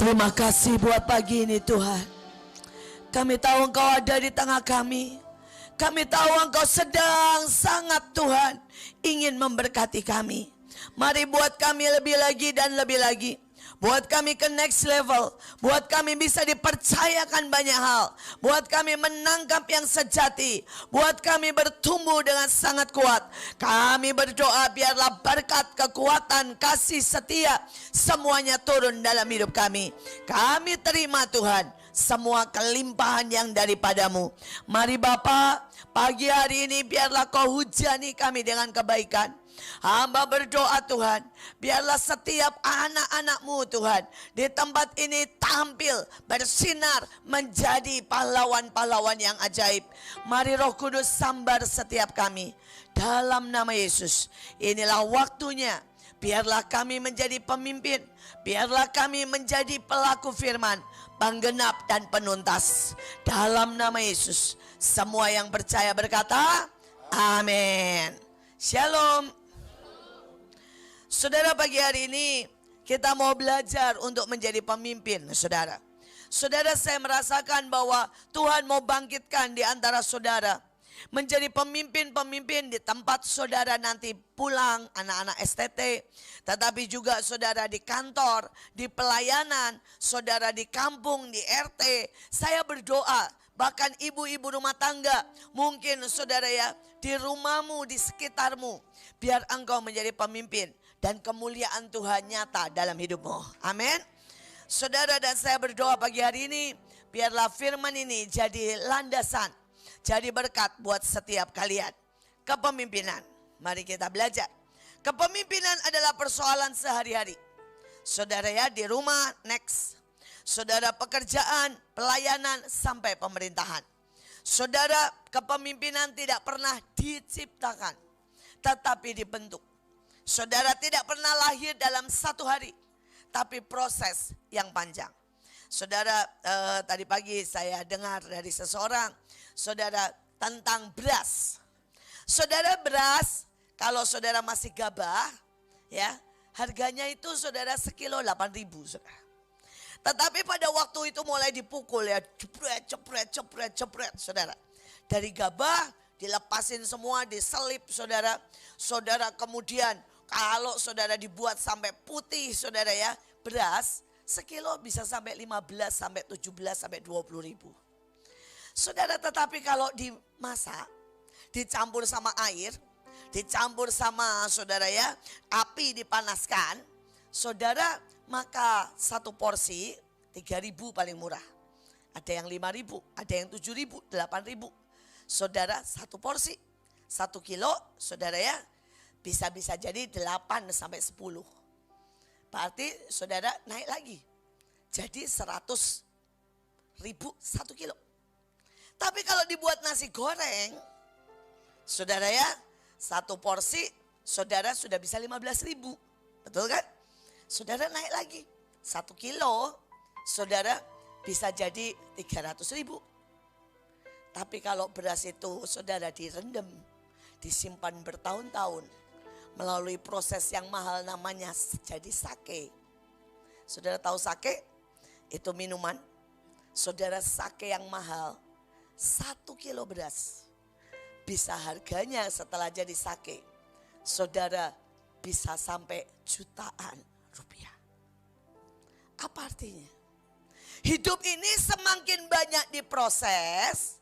Terima kasih buat pagi ini Tuhan. Kami tahu Engkau ada di tengah kami. Kami tahu Engkau sedang sangat Tuhan ingin memberkati kami. Mari buat kami lebih lagi dan lebih lagi. Buat kami ke next level. Buat kami bisa dipercayakan banyak hal. Buat kami menangkap yang sejati. Buat kami bertumbuh dengan sangat kuat. Kami berdoa biarlah berkat, kekuatan, kasih setia semuanya turun dalam hidup kami. Kami terima Tuhan semua kelimpahan yang daripadamu. Mari Bapa, pagi hari ini biarlah Kau hujani kami dengan kebaikan. Hamba berdoa Tuhan, biarlah setiap anak-anak-Mu Tuhan di tempat ini tampil, bersinar, menjadi pahlawan-pahlawan yang ajaib. Mari Roh Kudus sambar setiap kami dalam nama Yesus. Inilah waktunya, biarlah kami menjadi pemimpin, biarlah kami menjadi pelaku firman, penggenap dan penuntas. Dalam nama Yesus, semua yang percaya berkata, amin. Shalom. Saudara, pagi hari ini kita mau belajar untuk menjadi pemimpin, saudara. Saudara, saya merasakan bahwa Tuhan mau bangkitkan di antara saudara. Menjadi pemimpin-pemimpin di tempat saudara nanti pulang, anak-anak STT. Tetapi juga saudara di kantor, di pelayanan, saudara di kampung, di RT. Saya berdoa, bahkan ibu-ibu rumah tangga, mungkin saudara ya, di rumahmu, di sekitarmu. Biar engkau menjadi pemimpin dan kemuliaan Tuhan nyata dalam hidupmu. Amin. Saudara, dan saya berdoa pagi hari ini, biarlah firman ini jadi landasan, jadi berkat buat setiap kalian. Kepemimpinan, mari kita belajar. Kepemimpinan adalah persoalan sehari-hari. Saudara ya, di rumah, next. Saudara, pekerjaan, pelayanan, sampai pemerintahan. Saudara, kepemimpinan tidak pernah diciptakan, tetapi dibentuk. Saudara, tidak pernah lahir dalam satu hari, tapi proses yang panjang. Saudara, tadi pagi saya dengar dari seseorang, saudara, tentang beras. Saudara, beras, kalau saudara masih gabah, ya, harganya itu saudara sekilo 8.000, saudara. Tetapi pada waktu itu mulai dipukul ya, jepret, saudara. Dari gabah dilepasin semua, diselip, saudara. Saudara, kemudian kalau saudara dibuat sampai putih, saudara ya, beras sekilo bisa sampai 15 sampai 17 sampai 20 ribu. Saudara, tetapi kalau dimasak, dicampur sama air, dicampur sama saudara ya, api dipanaskan, saudara, maka satu porsi 3.000 paling murah. Ada yang 5.000, ada yang 7.000, 8.000. Saudara, satu porsi, 1 kilo, saudara ya, bisa jadi 8 sampai 10. Berarti saudara naik lagi. Jadi 100.000 1 kilo. Tapi kalau dibuat nasi goreng, saudara ya, satu porsi saudara sudah bisa 15.000. Betul kan? Saudara naik lagi. 1 kilo saudara bisa jadi 300.000. Tapi kalau beras itu saudara direndam, disimpan bertahun-tahun, melalui proses yang mahal namanya jadi sake. Saudara tahu sake? Itu minuman. Saudara, sake yang mahal, 1 kilo beras bisa harganya setelah jadi sake, saudara, bisa sampai jutaan rupiah. Apa artinya? Hidup ini semakin banyak diproses,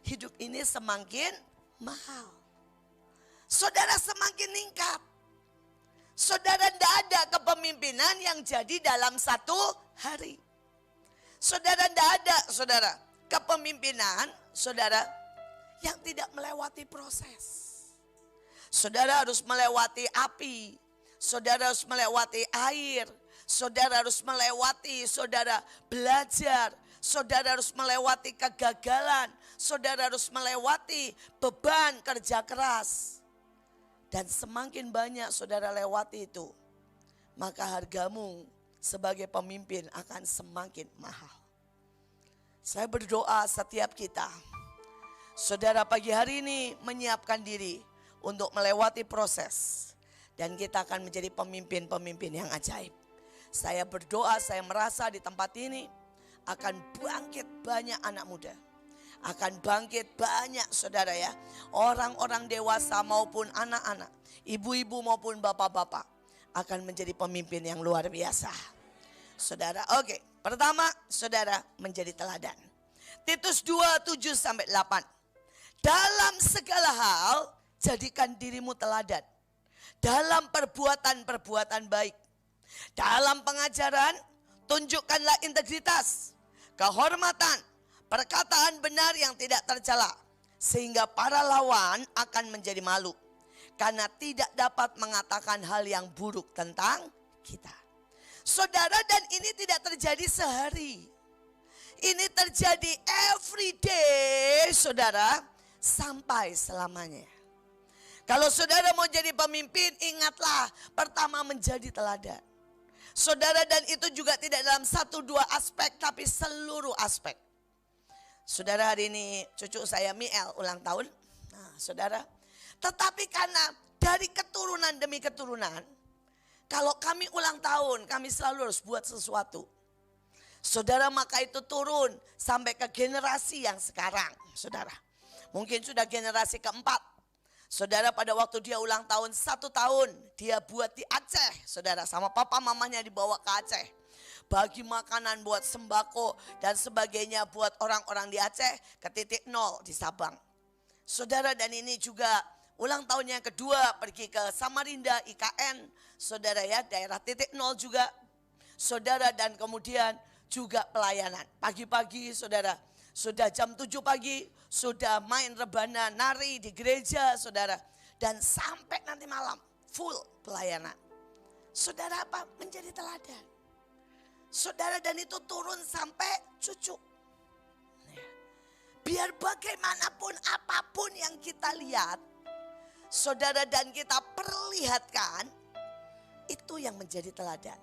hidup ini semakin mahal. Saudara, semakin meningkat. Saudara, tidak ada kepemimpinan yang jadi dalam satu hari. Saudara, tidak ada saudara kepemimpinan saudara yang tidak melewati proses. Saudara harus melewati api. Saudara harus melewati air. Saudara harus melewati, saudara belajar. Saudara harus melewati kegagalan. Saudara harus melewati beban kerja keras. Dan semakin banyak saudara lewati itu, maka hargamu sebagai pemimpin akan semakin mahal. Saya berdoa setiap kita, saudara, pagi hari ini menyiapkan diri untuk melewati proses. Dan kita akan menjadi pemimpin-pemimpin yang ajaib. Saya berdoa, saya merasa di tempat ini akan bangkit banyak anak muda. Akan bangkit banyak saudara ya. Orang-orang dewasa maupun anak-anak. Ibu-ibu maupun bapak-bapak. Akan menjadi pemimpin yang luar biasa. Saudara, oke. Pertama, saudara menjadi teladan. Titus 2:7-8. Dalam segala hal, jadikan dirimu teladan. Dalam perbuatan-perbuatan baik. Dalam pengajaran, tunjukkanlah integritas, kehormatan, perkataan benar yang tidak tercela. Sehingga para lawan akan menjadi malu. Karena tidak dapat mengatakan hal yang buruk tentang kita. Saudara, dan ini tidak terjadi sehari. Ini terjadi every day, saudara, sampai selamanya. Kalau saudara mau jadi pemimpin, ingatlah pertama menjadi teladan. Saudara, dan itu juga tidak dalam 1-2 aspek, tapi seluruh aspek. Saudara, hari ini cucu saya Miel ulang tahun. Nah, saudara, tetapi karena dari keturunan demi keturunan, kalau kami ulang tahun, kami selalu harus buat sesuatu. Saudara, maka itu turun sampai ke generasi yang sekarang, saudara. Mungkin sudah generasi keempat. Saudara, pada waktu dia ulang tahun 1 tahun, dia buat di Aceh, saudara. Sama papa mamanya dibawa ke Aceh. Bagi makanan buat sembako dan sebagainya buat orang-orang di Aceh ke titik 0 di Sabang. Saudara, dan ini juga ulang tahun yang kedua pergi ke Samarinda, IKN. Saudara ya, daerah titik 0 juga. Saudara, dan kemudian juga pelayanan. Pagi-pagi saudara, sudah jam 7 pagi, sudah main rebana, nari di gereja saudara. Dan sampai nanti malam, full pelayanan. Saudara, apa? Menjadi teladan. Saudara, dan itu turun sampai cucu. Biar bagaimanapun apapun yang kita lihat, saudara, dan kita perlihatkan, itu yang menjadi teladan.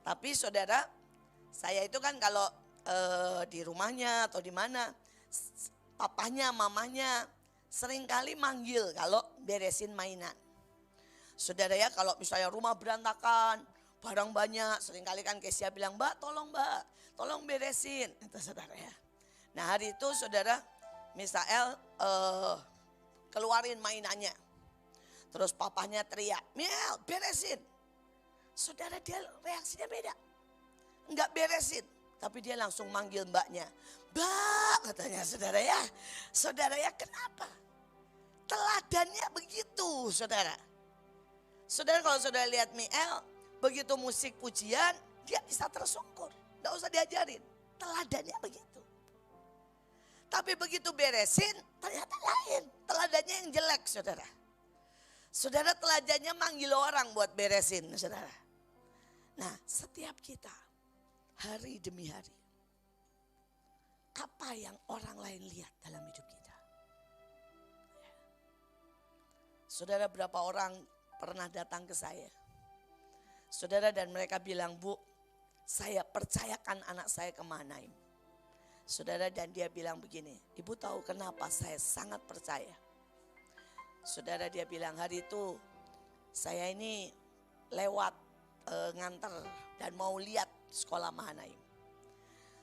Tapi saudara, saya itu kan kalau di rumahnya atau di mana, papanya, mamanya seringkali manggil kalau beresin mainan. Saudara ya, kalau misalnya rumah berantakan, barang banyak, seringkali kan Kesia bilang, "Mbak, tolong beresin." Itu saudara ya. Nah, hari itu saudara, Misael keluarin mainannya. Terus papanya teriak, "Miel, beresin." Saudara, dia reaksinya beda. Enggak beresin, tapi dia langsung manggil mbaknya. "Mbak," katanya saudara ya. Saudara ya, kenapa? Teladannya begitu saudara. Saudara, kalau saudara lihat Miel, begitu musik pujian, dia bisa tersungkur. Enggak usah diajarin, teladannya begitu. Tapi begitu beresin, ternyata lain. Teladannya yang jelek saudara. Saudara, teladannya manggil orang buat beresin saudara. Nah, setiap kita hari demi hari, apa yang orang lain lihat dalam hidup kita? Saudara, berapa orang pernah datang ke saya, saudara, dan mereka bilang, "Bu, saya percayakan anak saya ke Mahanaim." Saudara, dan dia bilang begini, "Ibu tahu kenapa saya sangat percaya?" Saudara, dia bilang, "Hari itu saya ini lewat nganter dan mau lihat sekolah Mahanaim.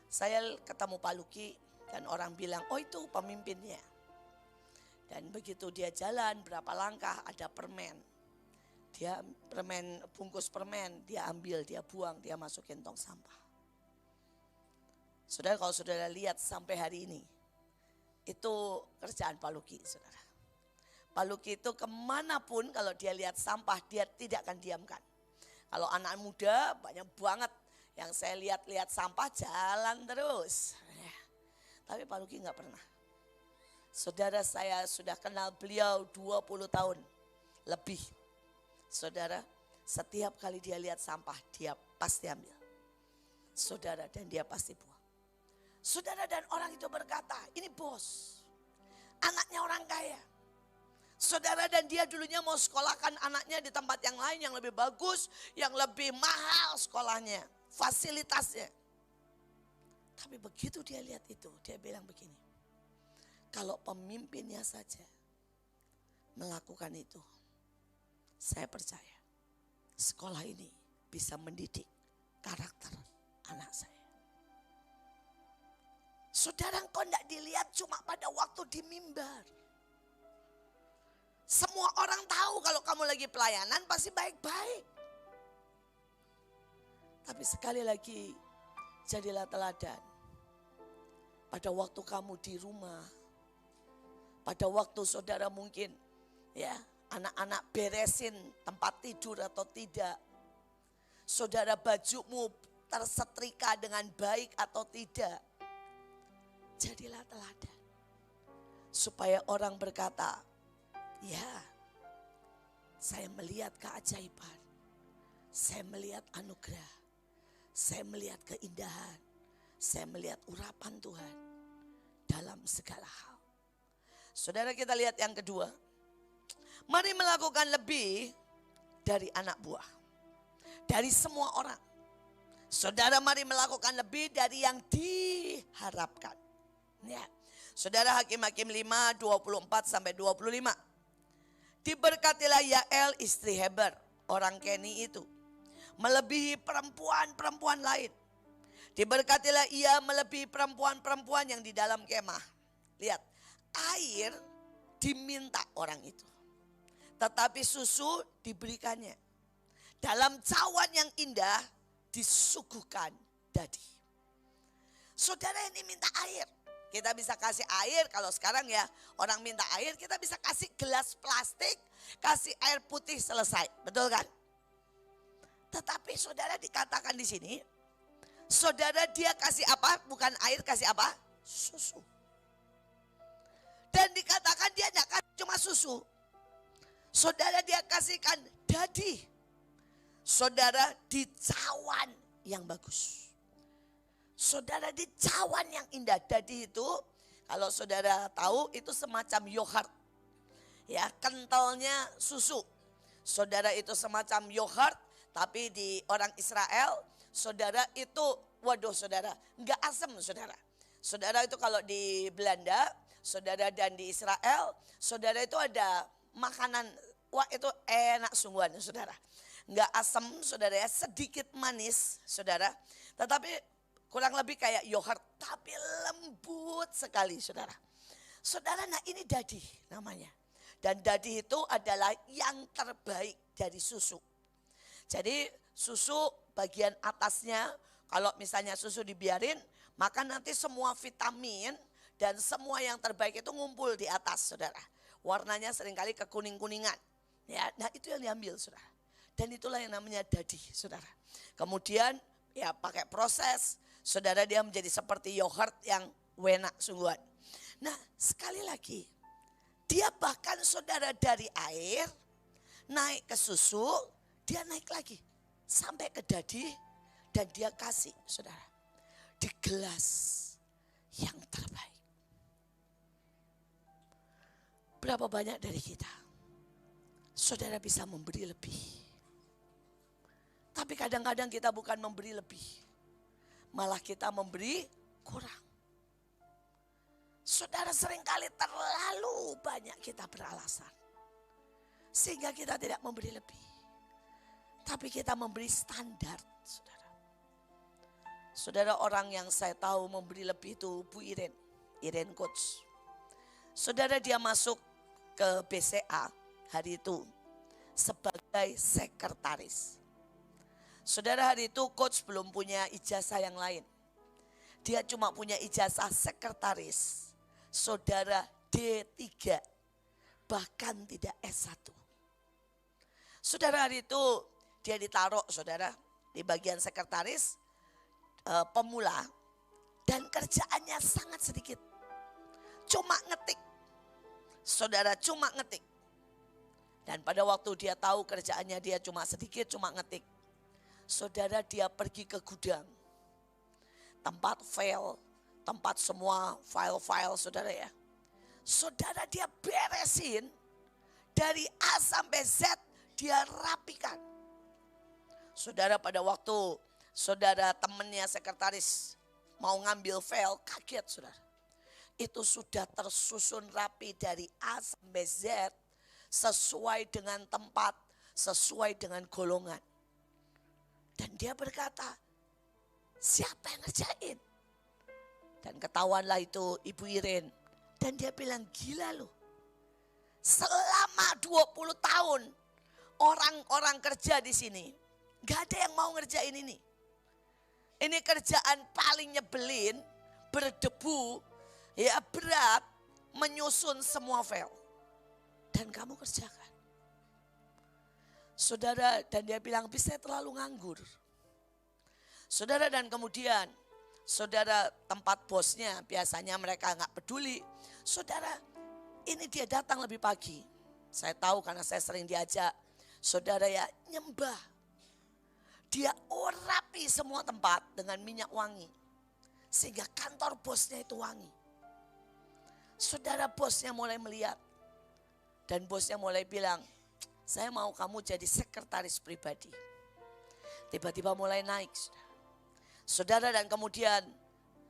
Saya ketemu Pak Luki dan orang bilang, 'Oh, itu pemimpinnya.' Dan begitu dia jalan berapa langkah ada permen. Dia bungkus permen, dia ambil, dia buang, dia masukin tong sampah." Saudara, kalau saudara lihat sampai hari ini, itu kerjaan Pak Luki saudara. Pak Luki itu kemanapun kalau dia lihat sampah, dia tidak akan diamkan. Kalau anak muda banyak banget yang saya lihat sampah jalan terus. Tapi Pak Luki gak pernah. Saudara, saya sudah kenal beliau 20 tahun lebih. Saudara, setiap kali dia lihat sampah, dia pasti ambil. Saudara, dan dia pasti buang. Saudara, dan orang itu berkata, "Ini bos, anaknya orang kaya." Saudara, dan dia dulunya mau sekolahkan anaknya di tempat yang lain yang lebih bagus, yang lebih mahal sekolahnya, fasilitasnya. Tapi begitu dia lihat itu, dia bilang begini, "Kalau pemimpinnya saja melakukan itu, saya percaya sekolah ini bisa mendidik karakter anak saya. Saudara, engkau tidak dilihat cuma pada waktu di mimbar. Semua orang tahu kalau kamu lagi pelayanan pasti baik-baik. Tapi sekali lagi, jadilah teladan. Pada waktu kamu di rumah, pada waktu saudara mungkin ya anak-anak beresin tempat tidur atau tidak. Saudara, bajumu tersetrika dengan baik atau tidak. Jadilah teladan. Supaya orang berkata, ya, saya melihat keajaiban. Saya melihat anugerah. Saya melihat keindahan. Saya melihat urapan Tuhan dalam segala hal. Saudara, kita lihat yang kedua. Mari melakukan lebih dari anak buah. Dari semua orang. Saudara, mari melakukan lebih dari yang diharapkan. Ya. Saudara, Hakim-Hakim 5, 24-25. Diberkatilah Yael istri Heber, orang Keni itu, melebihi perempuan-perempuan lain. Diberkatilah ia melebihi perempuan-perempuan yang di dalam kemah. Lihat, air diminta orang itu. Tetapi susu diberikannya. Dalam cawan yang indah disuguhkan dadi. Saudara, ini minta air. Kita bisa kasih air, kalau sekarang ya orang minta air, kita bisa kasih gelas plastik, kasih air putih, selesai. Betul kan? Tetapi saudara, dikatakan di sini, saudara, dia kasih apa? Bukan air, kasih apa? Susu. Dan dikatakan dia tidak kasih cuma susu. Saudara, dia kasihkan dadi. Saudara, di cawan yang bagus. Saudara, di cawan yang indah. Dadi itu, kalau saudara tahu, itu semacam yogurt. Ya, kentalnya susu. Saudara, itu semacam yogurt, tapi di orang Israel, saudara, itu, waduh saudara, enggak asam saudara. Saudara, itu kalau di Belanda, saudara, dan di Israel, saudara, itu ada makanan, wah itu enak sungguhan saudara. Enggak asam saudara ya, sedikit manis saudara. Tetapi kurang lebih kayak yogurt, tapi lembut sekali saudara. Saudara, nah ini dadi namanya. Dan dadi itu adalah yang terbaik dari susu. Jadi susu bagian atasnya, kalau misalnya susu dibiarin, maka nanti semua vitamin dan semua yang terbaik itu ngumpul di atas saudara. Warnanya seringkali kekuning-kuningan. Ya, nah itu yang diambil saudara. Dan itulah yang namanya dadi saudara. Kemudian ya pakai proses, saudara, dia menjadi seperti yogurt yang enak sungguhan. Nah sekali lagi, dia bahkan saudara dari air naik ke susu, dia naik lagi sampai ke dadi, dan dia kasih saudara di gelas yang terbaik. Berapa banyak dari kita, saudara, bisa memberi lebih. Tapi kadang-kadang kita bukan memberi lebih, malah kita memberi kurang. Saudara, seringkali terlalu banyak kita beralasan, sehingga kita tidak memberi lebih. Tapi kita memberi standar, saudara. Saudara, orang yang saya tahu memberi lebih itu Bu Iren Coach. Saudara, dia masuk ke BCA hari itu sebagai sekretaris. Saudara, hari itu Coach belum punya ijazah yang lain. Dia cuma punya ijazah sekretaris. Saudara, D3, bahkan tidak S1. Saudara, hari itu dia ditaruh saudara di bagian sekretaris pemula, dan kerjaannya sangat sedikit. Cuma ngetik. Saudara, cuma ngetik. Dan pada waktu dia tahu kerjaannya dia cuma sedikit, cuma ngetik. Saudara, dia pergi ke gudang. Tempat file, tempat semua file-file saudara ya. Saudara, dia beresin dari A sampai Z, dia rapikan. Saudara, pada waktu saudara temannya sekretaris mau ngambil file, kaget saudara. Itu sudah tersusun rapi dari A sampai Z, sesuai dengan tempat, sesuai dengan golongan. Dan dia berkata, siapa yang ngerjain? Dan ketahuanlah itu Ibu Iren. Dan dia bilang, gila loh. Selama 20 tahun orang-orang kerja di sini, gak ada yang mau ngerjain ini. Ini kerjaan paling nyebelin, berdebu, ya berat, menyusun semua file. Dan kamu kerjakan. Saudara, dan dia bilang, bisa terlalu nganggur. Saudara, dan kemudian saudara tempat bosnya, biasanya mereka gak peduli. Saudara, ini dia datang lebih pagi. Saya tahu karena saya sering diajak. Saudara ya nyembah. Dia urapi semua tempat dengan minyak wangi. Sehingga kantor bosnya itu wangi. Saudara, bosnya mulai melihat. Dan bosnya mulai bilang, saya mau kamu jadi sekretaris pribadi. Tiba-tiba mulai naik. Saudara, dan kemudian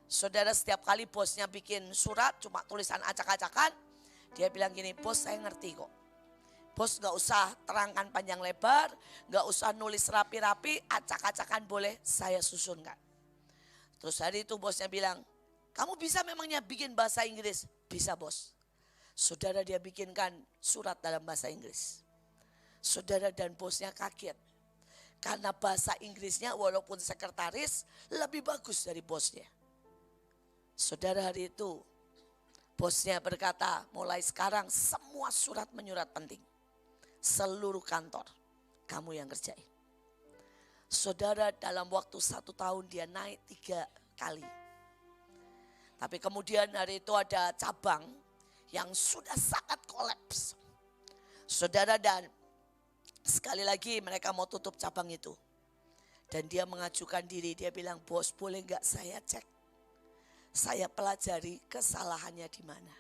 saudara setiap kali bosnya bikin surat cuma tulisan acak-acakan. Dia bilang gini, bos saya ngerti kok. Bos gak usah terangkan panjang lebar, gak usah nulis rapi-rapi, acak-acakan boleh saya susunkan. Terus hari itu bosnya bilang, kamu bisa memangnya bikin bahasa Inggris? Bisa bos. Saudara, dia bikinkan surat dalam bahasa Inggris. Saudara, dan bosnya kaget. Karena bahasa Inggrisnya walaupun sekretaris lebih bagus dari bosnya. Saudara, hari itu bosnya berkata, mulai sekarang semua surat menyurat penting. Seluruh kantor kamu yang kerjain. Saudara, dalam waktu 1 tahun dia naik 3 kali. Tapi kemudian hari itu ada cabang yang sudah sangat kolaps. Saudara, dan sekali lagi mereka mau tutup cabang itu. Dan dia mengajukan diri, dia bilang, bos boleh gak saya cek? Saya pelajari kesalahannya di mana.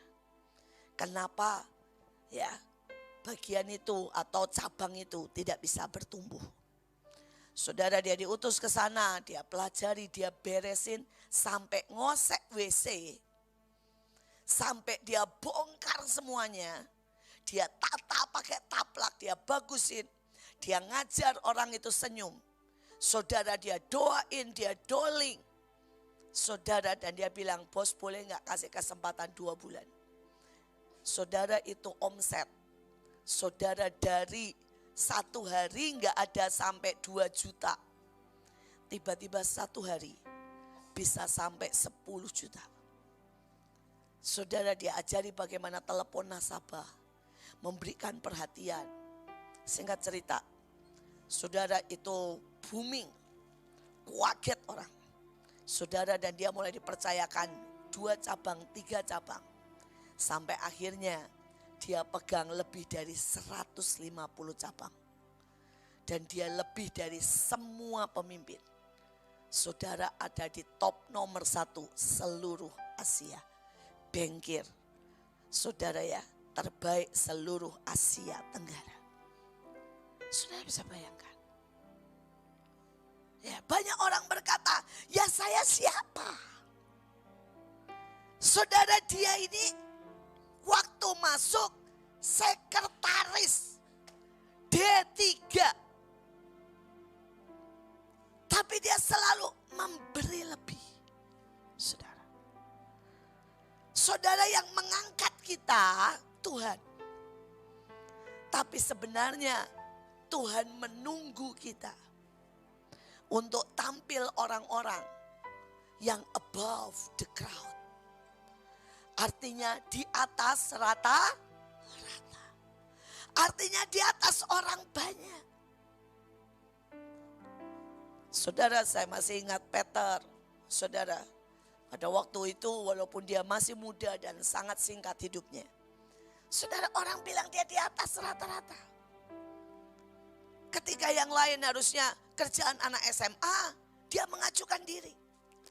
Kenapa ya bagian itu atau cabang itu tidak bisa bertumbuh. Saudara, dia diutus ke sana, dia pelajari, dia beresin sampai ngosek WC. Sampai dia bongkar semuanya. Dia tata pakai taplak, dia bagusin. Dia ngajar orang itu senyum. Saudara, dia doain, dia doling. Saudara, dan dia bilang, bos boleh gak kasih kesempatan 2 bulan. Saudara, itu omset. Saudara, dari 1 hari gak ada sampai 2 juta. Tiba-tiba 1 hari bisa sampai 10 juta. Saudara, dia ajari bagaimana telepon nasabah. Memberikan perhatian. Singkat cerita, saudara, itu booming. Kaget orang. Saudara, dan dia mulai dipercayakan 2 cabang, 3 cabang. Sampai akhirnya dia pegang lebih dari 150 cabang. Dan dia lebih dari semua pemimpin. Saudara, ada di top nomor 1 seluruh Asia. Bengkir. Saudara ya, terbaik seluruh Asia Tenggara. Saudara bisa bayangkan. Ya, banyak orang berkata, ya saya siapa? Saudara, dia ini waktu masuk sekretaris D3. Tapi dia selalu memberi lebih. Saudara. Saudara, yang mengangkat kita Tuhan. Tapi sebenarnya Tuhan menunggu kita untuk tampil orang-orang yang above the crowd. Artinya di atas rata-rata. Artinya di atas orang banyak. Saudara, saya masih ingat Peter. Saudara, pada waktu itu walaupun dia masih muda dan sangat singkat hidupnya. Saudara, orang bilang dia di atas rata-rata. Ketika yang lain harusnya kerjaan anak SMA, dia mengajukan diri.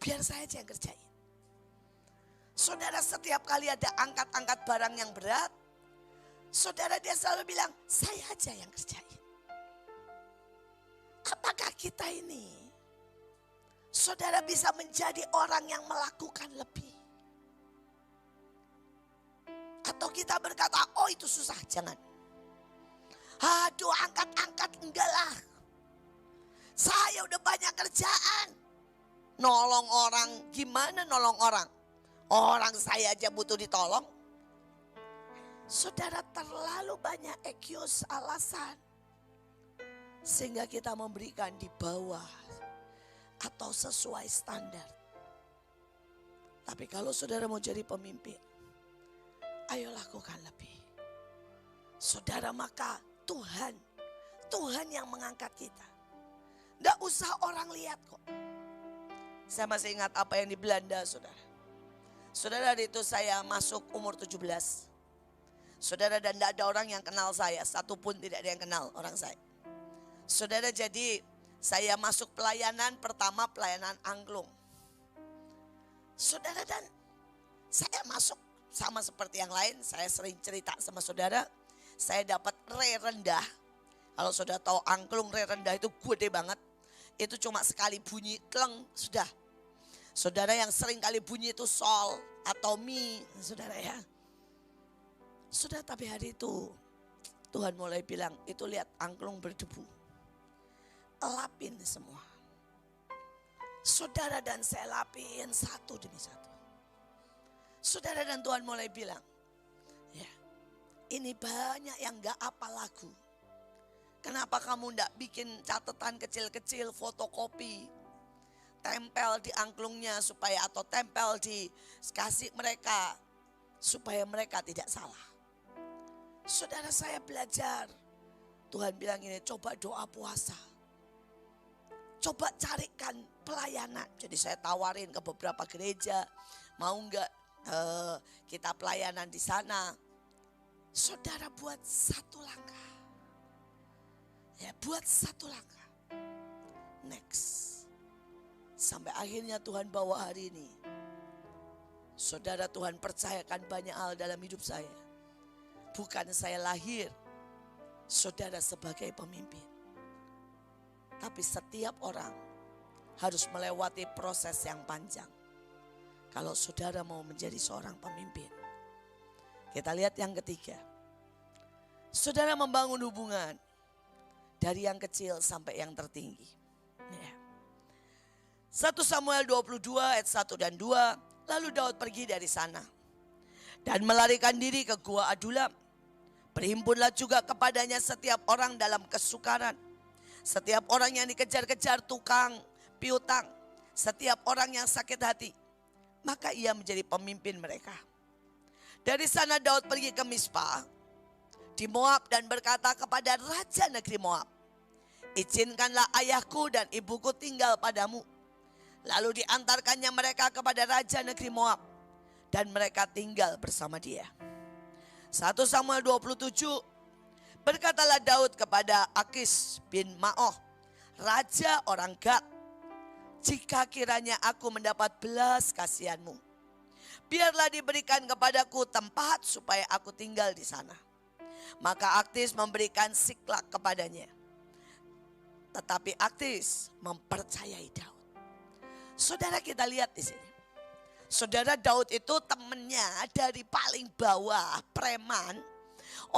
Biar saya aja yang kerjain. Saudara, setiap kali ada angkat-angkat barang yang berat, saudara, dia selalu bilang, saya aja yang kerjain. Apakah kita ini, saudara, bisa menjadi orang yang melakukan lebih? Atau kita berkata, oh itu susah, jangan. Aduh, angkat-angkat, enggak lah. Saya udah banyak kerjaan. Nolong orang, gimana nolong orang? Orang saya aja butuh ditolong. Saudara, terlalu banyak excuse, alasan. Sehingga kita memberikan di bawah atau sesuai standar. Tapi kalau saudara mau jadi pemimpin, ayo lakukan lebih. Saudara, maka Tuhan yang mengangkat kita. Tidak usah orang lihat kok. Saya masih ingat apa yang di Belanda, saudara. Saudara, itu saya masuk umur 17. Saudara, dan tidak ada orang yang kenal saya. Satu pun tidak ada yang kenal orang saya. Saudara, jadi saya masuk pelayanan pertama, pelayanan angklung. Saudara, dan saya masuk sama seperti yang lain. Saya sering cerita sama saudara. Saya dapat re rendah. Kalau saudara tahu angklung, re rendah itu gede banget. Itu cuma sekali bunyi, kleng, sudah. Saudara, yang sering kali bunyi itu sol atau mi, saudara ya. Sudah, tapi hari itu Tuhan mulai bilang, itu lihat angklung berdebu. Lapin semua. Saudara, dan saya lapin satu demi satu. Saudara, dan Tuhan mulai bilang, ya, ini banyak yang gak apa lagu. Kenapa kamu ndak bikin catatan kecil-kecil, fotokopi, tempel di angklungnya supaya, atau tempel di kasih mereka supaya mereka tidak salah. Saudara, saya belajar. Tuhan bilang ini, coba doa puasa. Coba carikan pelayanan. Jadi saya tawarin ke beberapa gereja, mau nggak kita pelayanan di sana. Saudara, buat satu langkah. Ya, buat satu langkah. Next. Sampai akhirnya Tuhan bawa hari ini. Saudara, Tuhan percayakan banyak hal dalam hidup saya. Bukan saya lahir, saudara, sebagai pemimpin. Tapi setiap orang harus melewati proses yang panjang. Kalau saudara mau menjadi seorang pemimpin. Kita lihat yang ketiga. Saudara membangun hubungan. Dari yang kecil sampai yang tertinggi. Ya. 1 Samuel 22 ayat 1 dan 2. Lalu Daud pergi dari sana. Dan melarikan diri ke Gua Adulam. Berhimpunlah juga kepadanya setiap orang dalam kesukaran. Setiap orang yang dikejar-kejar tukang piutang. Setiap orang yang sakit hati. Maka ia menjadi pemimpin mereka. Dari sana Daud pergi ke Mispa di Moab dan berkata kepada raja negeri Moab, izinkanlah ayahku dan ibuku tinggal padamu. Lalu diantarkannya mereka kepada raja negeri Moab dan mereka tinggal bersama dia. 1 Samuel 27, berkatalah Daud kepada Akis bin Ma'oh, raja orang Gad, jika kiranya aku mendapat belas kasihanmu, biarlah diberikan kepadaku tempat supaya aku tinggal di sana. Maka Akis memberikan Siklak kepadanya. Tetapi Akis mempercayai Daud. Saudara, kita lihat di sini. Saudara, Daud itu temennya dari paling bawah, preman,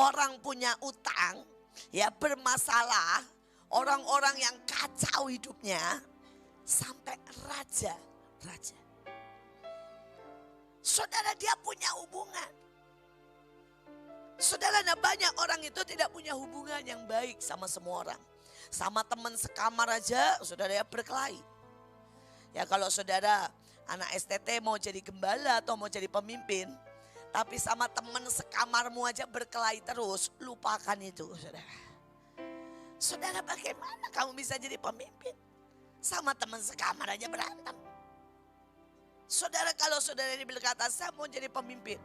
orang punya utang, ya bermasalah, orang-orang yang kacau hidupnya, sampai raja. Saudara, dia punya hubungan. Saudara, banyak orang itu tidak punya hubungan yang baik sama semua orang. Sama teman sekamar aja, saudara, ya berkelahi. Ya kalau saudara anak STT mau jadi gembala atau mau jadi pemimpin, tapi sama teman sekamarmu aja berkelahi terus, lupakan itu, saudara. Saudara, bagaimana kamu bisa jadi pemimpin? Sama teman sekamar aja berantem. Saudara, kalau saudara ini berkata, saya mau jadi pemimpin.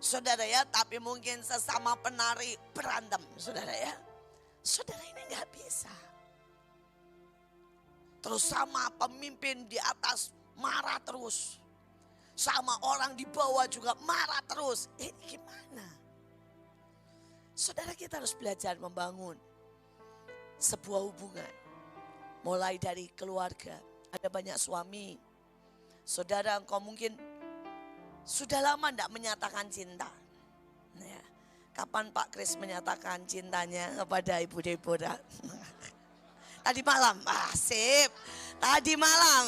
Saudara ya, tapi mungkin sesama penari berantem, saudara ya. Saudara, ini gak bisa. Terus sama pemimpin di atas marah terus. Sama orang di bawah juga marah terus. Ini gimana? Saudara, kita harus belajar membangun sebuah hubungan. Mulai dari keluarga. Ada banyak suami. Saudara, engkau mungkin sudah lama tidak menyatakan cinta. Ya. Kapan Pak Kris menyatakan cintanya kepada Ibu Deborah? Tadi malam, sip. Tadi malam,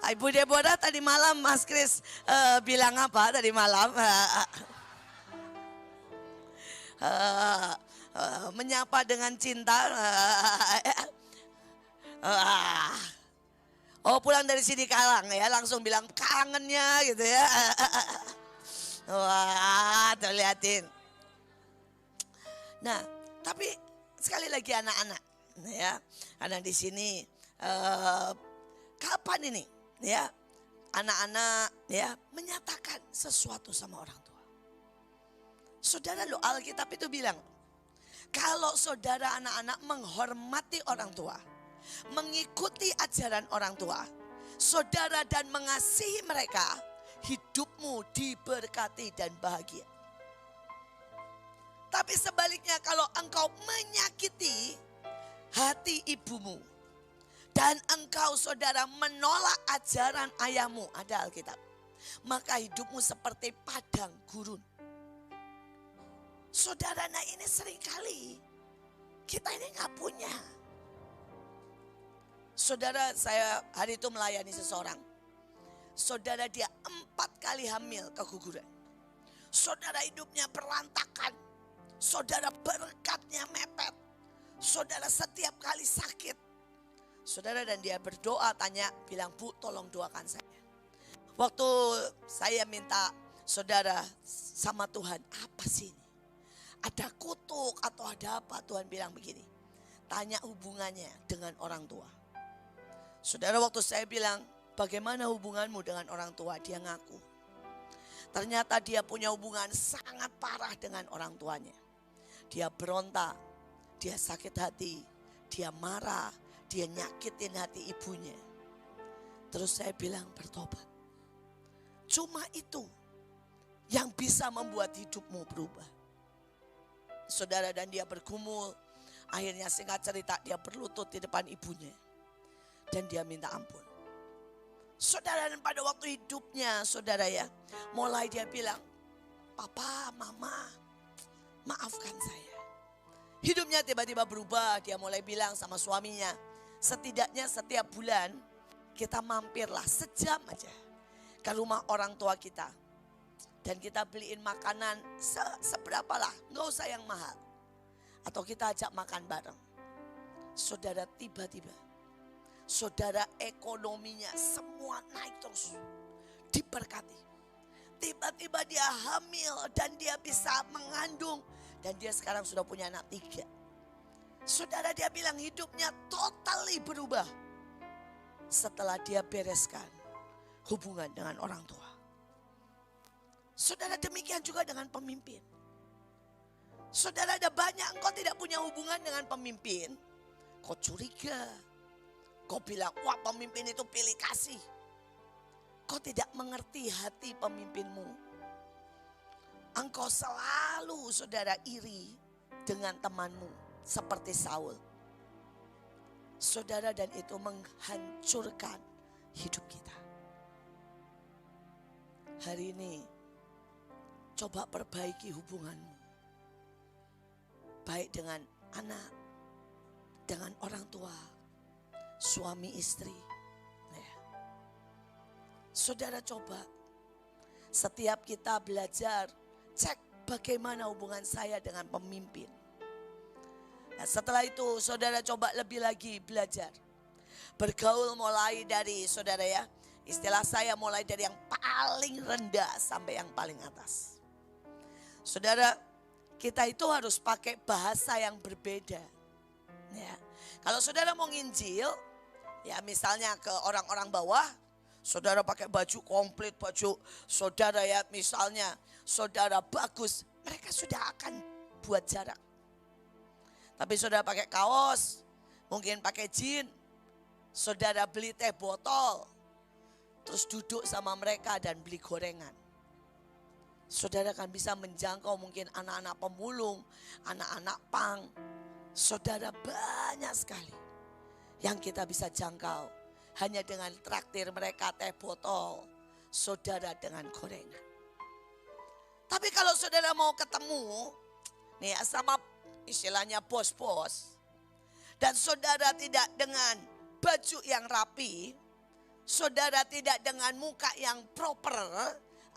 Ibu Deborah tadi malam Mas Kris bilang apa tadi malam? Menyapa dengan cinta. Pulang dari sini Kalang ya, langsung bilang kangennya gitu ya. Wah, tuh liatin. Nah, tapi sekali lagi anak-anak, ya, karena di sini kapan ini, ya, anak-anak ya menyatakan sesuatu sama orang tua. Saudara lo Alkitab itu bilang, kalau saudara anak-anak menghormati orang tua, mengikuti ajaran orang tua, saudara dan mengasihi mereka, hidupmu diberkati dan bahagia. Tapi sebaliknya kalau engkau menyakiti hati ibumu dan engkau saudara menolak ajaran ayahmu, ada Alkitab, maka hidupmu seperti padang gurun. Saudara, nah ini seringkali kita ini gak punya. Saudara, saya hari itu melayani seseorang. Saudara, dia 4 kali hamil keguguran. Saudara, hidupnya berantakan. Saudara, berkatnya mepet. Saudara, setiap kali sakit. Saudara, dan dia berdoa, tanya, bilang, Bu tolong doakan saya. Waktu saya minta saudara sama Tuhan, apa sih ini? Ada kutuk atau ada apa? Tuhan bilang begini, tanya hubungannya dengan orang tua. Saudara, waktu saya bilang, bagaimana hubunganmu dengan orang tua? Dia ngaku. Ternyata dia punya hubungan sangat parah dengan orang tuanya. Dia berontak, dia sakit hati, dia marah, dia nyakitin hati ibunya. Terus saya bilang bertobat. Cuma itu yang bisa membuat hidupmu berubah. Saudara, dan dia bergumul. Akhirnya singkat cerita dia berlutut di depan ibunya. Dan dia minta ampun. Saudara, dan pada waktu hidupnya saudara ya, mulai dia bilang, Papa, Mama, maafkan saya. Hidupnya tiba-tiba berubah. Dia mulai bilang sama suaminya, setidaknya setiap bulan kita mampirlah sejam aja ke rumah orang tua kita. Dan kita beliin makanan seberapa lah, gak usah yang mahal. Atau kita ajak makan bareng. Saudara, tiba-tiba saudara, ekonominya semua naik terus, diberkati. Tiba-tiba dia hamil dan dia bisa mengandung. Dan dia sekarang sudah punya anak 3. Saudara, dia bilang hidupnya totally berubah setelah dia bereskan hubungan dengan orang tua. Saudara, demikian juga dengan pemimpin. Saudara, ada banyak engkau tidak punya hubungan dengan pemimpin. Kau curiga. Kau bilang, wah pemimpin itu pilih kasih. Kau tidak mengerti hati pemimpinmu. Engkau selalu saudara iri dengan temanmu seperti Saul. Saudara, dan itu menghancurkan hidup kita. Hari ini coba perbaiki hubunganmu. Baik dengan anak, dengan orang tua, suami istri. Ya. Saudara, coba setiap kita belajar, cek bagaimana hubungan saya dengan pemimpin. Nah, setelah itu saudara coba lebih lagi belajar. Bergaul mulai dari saudara ya, istilah saya mulai dari yang paling rendah sampai yang paling atas. Saudara, kita itu harus pakai bahasa yang berbeda. Ya. Kalau saudara mau nginjil, ya misalnya ke orang-orang bawah, saudara pakai baju komplit, baju saudara ya misalnya saudara bagus, mereka sudah akan buat jarak. Tapi saudara pakai kaos, mungkin pakai jeans, saudara beli teh botol, terus duduk sama mereka dan beli gorengan. Saudara kan bisa menjangkau mungkin anak-anak pemulung, anak-anak pang. Saudara, banyak sekali yang kita bisa jangkau hanya dengan traktir mereka teh botol, saudara dengan gorengan. Tapi kalau saudara mau ketemu nih sama istilahnya bos-bos, dan saudara tidak dengan baju yang rapi, saudara tidak dengan muka yang proper,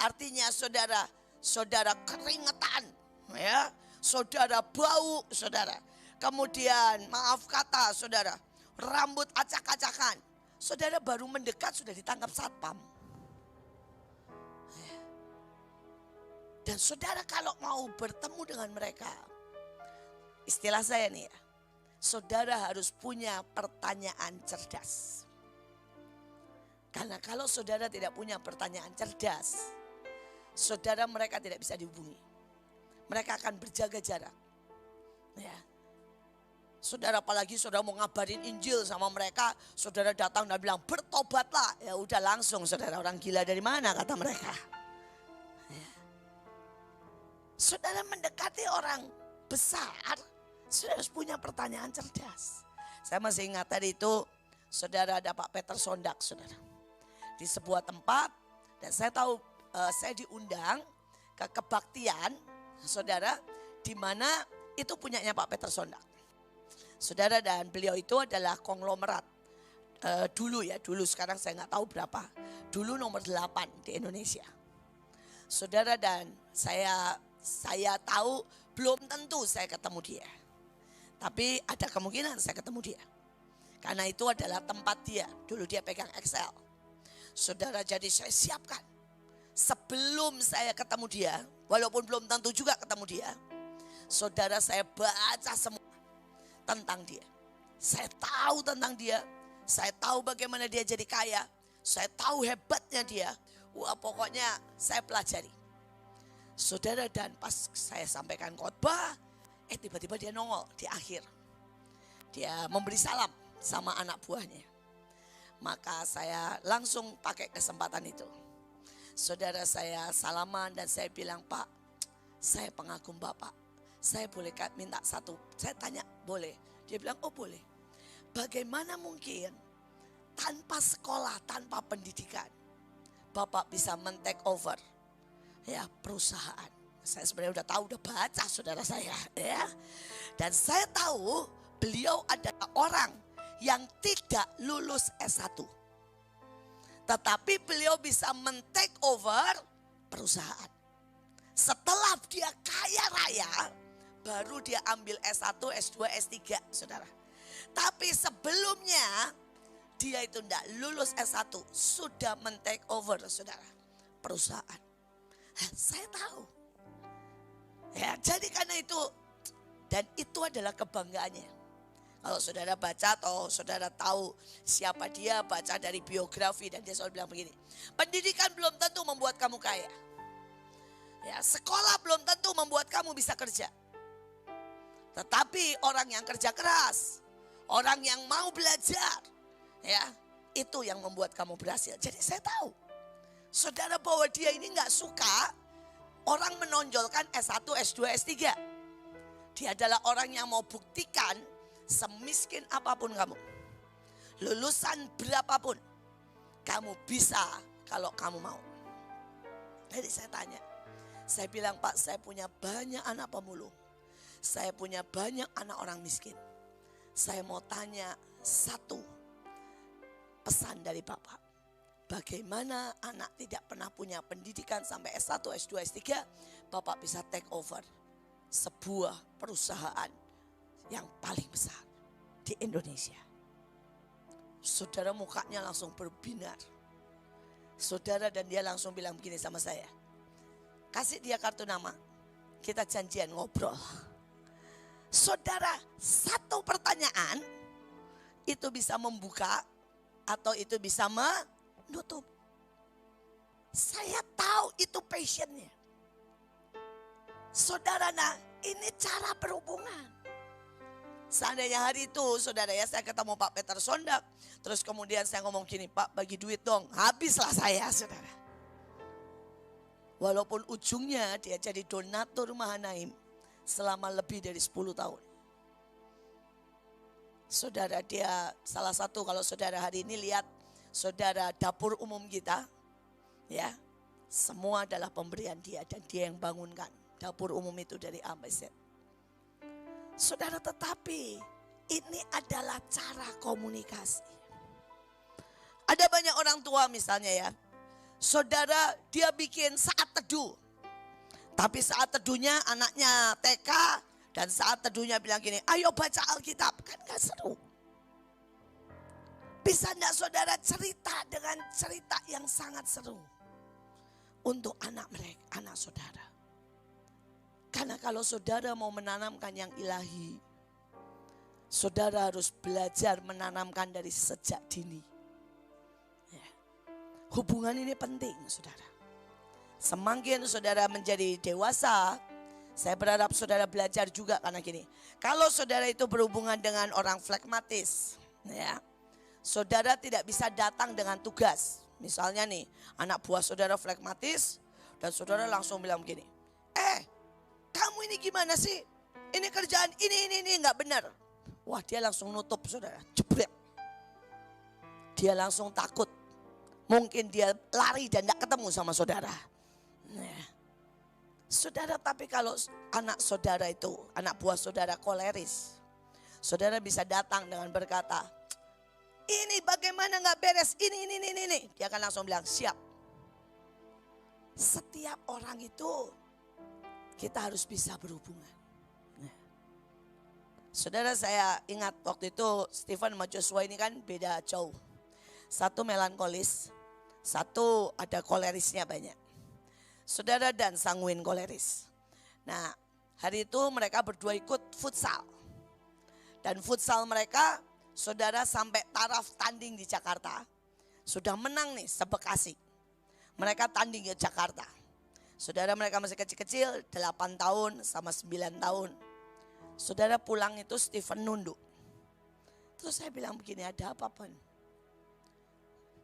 artinya saudara keringetan, ya, saudara bau, saudara. Kemudian maaf kata saudara, rambut acak-acakan. Saudara baru mendekat sudah ditangkap satpam. Dan saudara kalau mau bertemu dengan mereka, istilah saya nih ya, saudara harus punya pertanyaan cerdas. Karena kalau saudara tidak punya pertanyaan cerdas, saudara mereka tidak bisa dihubungi. Mereka akan berjaga jarak. Ya. Saudara apalagi saudara mau ngabarin Injil sama mereka, saudara datang dan bilang bertobatlah. Ya udah langsung saudara, orang gila dari mana kata mereka. Ya. Saudara mendekati orang besar, saudara harus punya pertanyaan cerdas. Saya masih ingat tadi itu, saudara ada Pak Peter Sondak, saudara. Di sebuah tempat, dan saya tahu saya diundang ke kebaktian, saudara, di mana itu punyanya Pak Peter Sondak. Saudara, dan beliau itu adalah konglomerat. Dulu sekarang saya nggak tahu berapa. Dulu nomor 8 di Indonesia. Saudara, dan saya tahu belum tentu saya ketemu dia. Tapi ada kemungkinan saya ketemu dia. Karena itu adalah tempat dia. Dulu dia pegang Excel. Saudara, jadi saya siapkan. Sebelum saya ketemu dia, walaupun belum tentu juga ketemu dia, saudara, saya baca semua tentang dia. Saya tahu tentang dia. Saya tahu bagaimana dia jadi kaya. Saya tahu hebatnya dia. Wah, pokoknya saya pelajari. Saudara, dan pas saya sampaikan khotbah, tiba-tiba dia nongol di akhir. Dia memberi salam sama anak buahnya. Maka saya langsung pakai kesempatan itu. Saudara, saya salaman dan saya bilang, Pak, saya pengagum Bapak. Saya boleh minta satu, saya tanya boleh. Dia bilang, oh boleh. Bagaimana mungkin tanpa sekolah, tanpa pendidikan, Bapak bisa men-take over ya perusahaan. Saya sebenarnya udah tahu, udah baca saudara saya ya. Dan saya tahu beliau adalah orang yang tidak lulus S1. Tetapi beliau bisa men-take over perusahaan. Setelah dia kaya raya, baru dia ambil S1, S2, S3 saudara. Tapi sebelumnya dia itu tidak lulus S1, sudah men-take over saudara perusahaan. Saya tahu. Ya, jadi karena itu, dan itu adalah kebanggaannya. Kalau saudara baca atau saudara tahu siapa dia, baca dari biografi, dan dia selalu bilang begini, pendidikan belum tentu membuat kamu kaya. Ya, sekolah belum tentu membuat kamu bisa kerja. Tetapi orang yang kerja keras, orang yang mau belajar, ya, itu yang membuat kamu berhasil. Jadi saya tahu, saudara, bahwa dia ini gak suka orang menonjolkan S1, S2, S3. Dia adalah orang yang mau buktikan semiskin apapun kamu, lulusan berapapun, kamu bisa kalau kamu mau. Jadi saya tanya, saya bilang, Pak, saya punya banyak anak pemulung. Saya punya banyak anak orang miskin. Saya mau tanya satu pesan dari Bapak. Bagaimana anak tidak pernah punya pendidikan sampai S1, S2, S3, Bapak bisa take over sebuah perusahaan yang paling besar di Indonesia. Saudara, mukanya langsung berbinar. Saudara, dan dia langsung bilang begini sama saya, kasih dia kartu nama, kita janjian ngobrol. Saudara, satu pertanyaan itu bisa membuka atau itu bisa menutup. Saya tahu itu passionnya. Saudara, nah ini cara berhubungan. Seandainya hari itu saudara ya, saya ketemu Pak Peter Sondak, terus kemudian saya ngomong gini, Pak bagi duit dong, habislah saya saudara. Walaupun ujungnya dia jadi donatur Mahanaim selama lebih dari 10 tahun. Saudara, dia salah satu, kalau saudara hari ini lihat saudara dapur umum kita, ya, semua adalah pemberian dia dan dia yang bangunkan dapur umum itu dari A sampai Z. Saudara, tetapi Ini adalah cara komunikasi. Ada banyak orang tua misalnya ya, saudara dia bikin saat teduh. Tapi saat teduhnya anaknya TK dan saat teduhnya bilang gini, ayo baca Alkitab. Kan gak seru. Bisa enggak saudara cerita dengan cerita yang sangat seru untuk anak mereka, anak saudara. Karena kalau saudara mau menanamkan yang ilahi, saudara harus belajar menanamkan dari sejak dini. Ya. Hubungan ini penting saudara. Semakin saudara menjadi dewasa, saya berharap saudara belajar juga karena gini. Kalau saudara itu berhubungan dengan orang flekmatis, ya, saudara tidak bisa datang dengan tugas. Misalnya nih, anak buah saudara flekmatis dan saudara langsung bilang begini, kamu ini gimana sih? Ini kerjaan ini nggak benar. Wah, dia langsung nutup saudara, jebret. Dia langsung takut. Mungkin dia lari dan tidak ketemu sama saudara. Nah, saudara, tapi kalau anak saudara itu, anak buah saudara koleris, saudara bisa datang dengan berkata, ini bagaimana nggak beres, ini. Dia akan langsung bilang, siap. Setiap orang itu kita harus bisa berhubungan. Nah, saudara, saya ingat waktu itu Stephen sama Joshua ini kan beda jauh. Satu melankolis, satu ada kolerisnya banyak. Saudara dan sanguin koleris. Nah, hari itu mereka berdua ikut futsal. Dan futsal mereka, saudara, sampai taraf tanding di Jakarta. Sudah menang nih se-Bekasi. Mereka tanding ke Jakarta. Saudara, mereka masih kecil-kecil, 8 tahun sama 9 tahun. Saudara, pulang itu Stephen nunduk. Terus saya bilang begini, ada apa pun?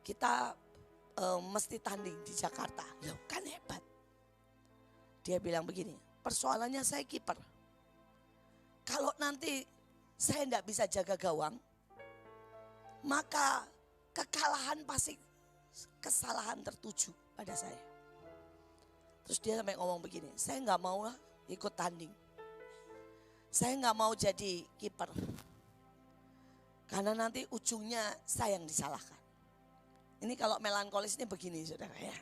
Kita mesti tanding di Jakarta. Loh, kan hebat. Dia bilang begini, persoalannya saya kiper. Kalau nanti saya tidak bisa jaga gawang, maka kekalahan pasti kesalahan tertuju pada saya. Terus dia sampai ngomong begini, saya nggak mau ikut tanding. Saya nggak mau jadi kiper. Karena nanti ujungnya saya yang disalahkan. Ini kalau melankolis ini begini saudara ya.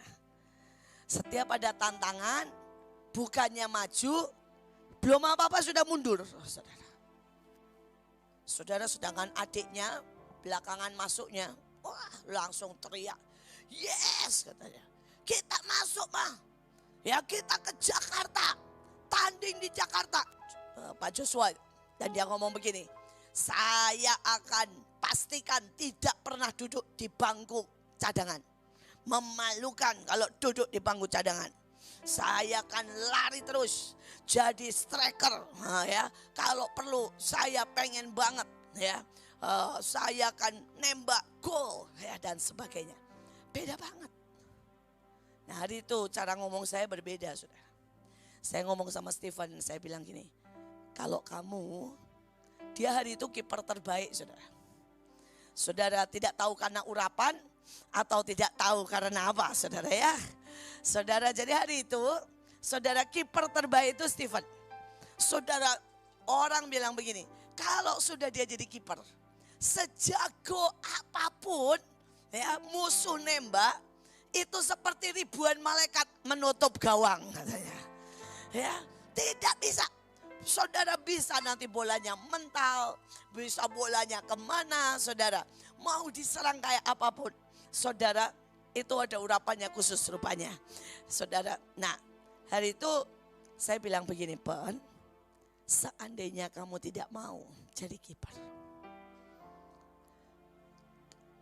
Setiap ada tantangan, bukannya maju, belum apa-apa sudah mundur saudara. Saudara, sedangkan adiknya belakangan masuknya, wah langsung teriak, yes katanya. Kita masuk mah, ya kita ke Jakarta, tanding di Jakarta. Pak Joshua, dan dia ngomong begini, saya akan pastikan tidak pernah duduk di bangku cadangan. Memalukan kalau duduk di bangku cadangan. Saya akan lari terus jadi striker, ya. Kalau perlu saya pengen banget, ya. Saya akan nembak gol, ya, dan sebagainya. Beda banget. Nah, hari itu cara ngomong saya berbeda, saudara. Saya ngomong sama Stephen, saya bilang gini, kalau kamu, dia hari itu kiper terbaik, saudara. Saudara tidak tahu karena urapan atau tidak tahu karena apa, saudara ya. Saudara, jadi hari itu, saudara, kiper terbaik itu Stephen. Saudara, orang bilang begini, kalau sudah dia jadi kiper, sejago apapun, ya, musuh nembak, itu seperti ribuan malaikat menutup gawang katanya. Ya, tidak bisa. Saudara bisa nanti bolanya mental, bisa bolanya kemana, saudara. Mau diserang kayak apapun, saudara, itu ada urapannya khusus rupanya. Saudara, nah hari itu saya bilang begini, Pen, seandainya kamu tidak mau jadi kiper,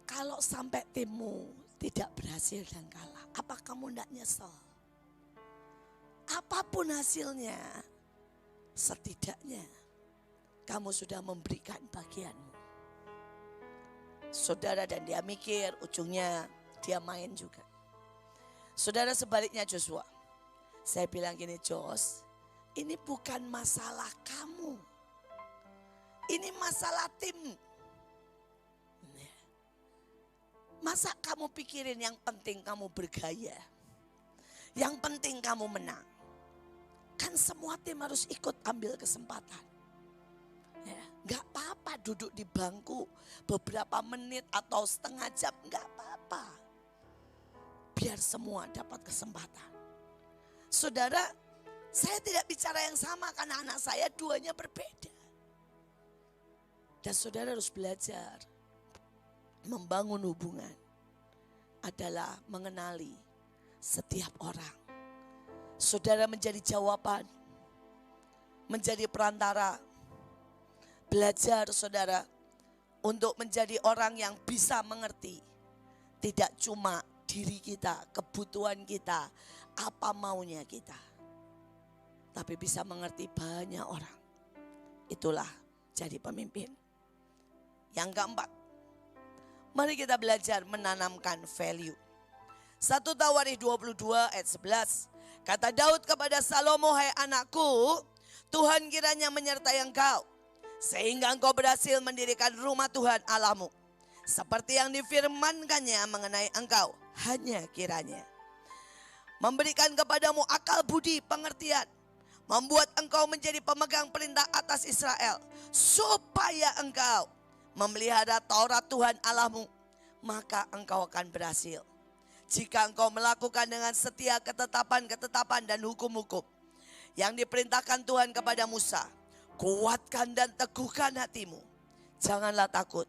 kalau sampai timmu tidak berhasil dan kalah, apa kamu tidak nyesel? Apapun hasilnya, setidaknya kamu sudah memberikan bagianmu. Saudara, dan dia mikir ujungnya dia main juga. Saudara, sebaliknya Joshua, saya bilang gini, Jos, ini bukan masalah kamu, ini masalah tim. Masa kamu pikirin yang penting kamu bergaya, yang penting kamu menang? Kan semua tim harus ikut ambil kesempatan. Ya, Gak apa-apa duduk di bangku beberapa menit atau setengah jam, gak apa-apa. Biar semua dapat kesempatan. Saudara, saya tidak bicara yang sama karena anak saya duanya berbeda. Dan saudara harus belajar membangun hubungan adalah mengenali setiap orang. Saudara menjadi jawaban, menjadi perantara. Belajar saudara untuk menjadi orang yang bisa mengerti. Tidak cuma diri kita, kebutuhan kita, apa maunya kita. Tapi bisa mengerti banyak orang. Itulah jadi pemimpin. Yang keempat, mari kita belajar menanamkan value. 1 Tawarikh 22 ayat 11. Kata Daud kepada Salomo, hai anakku, Tuhan kiranya menyertai engkau, sehingga engkau berhasil mendirikan rumah Tuhan Allahmu. Seperti yang difirmankannya mengenai engkau, hanya kiranya memberikan kepadamu akal budi pengertian, membuat engkau menjadi pemegang perintah atas Israel, supaya engkau memelihara Taurat Tuhan Allahmu, maka engkau akan berhasil. Jika engkau melakukan dengan setia ketetapan-ketetapan dan hukum-hukum yang diperintahkan Tuhan kepada Musa, kuatkan dan teguhkan hatimu. Janganlah takut,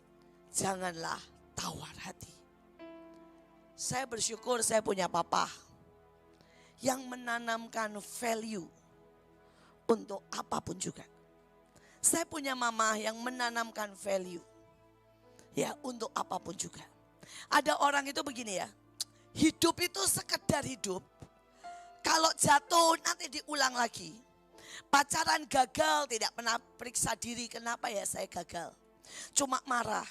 janganlah tawar hati. Saya bersyukur saya punya papa yang menanamkan value untuk apapun juga. Saya punya mama yang menanamkan value ya untuk apapun juga. Ada orang itu begini ya, hidup itu sekedar hidup. Kalau jatuh nanti diulang lagi. Pacaran gagal, tidak pernah periksa diri, kenapa ya saya gagal. Cuma marah.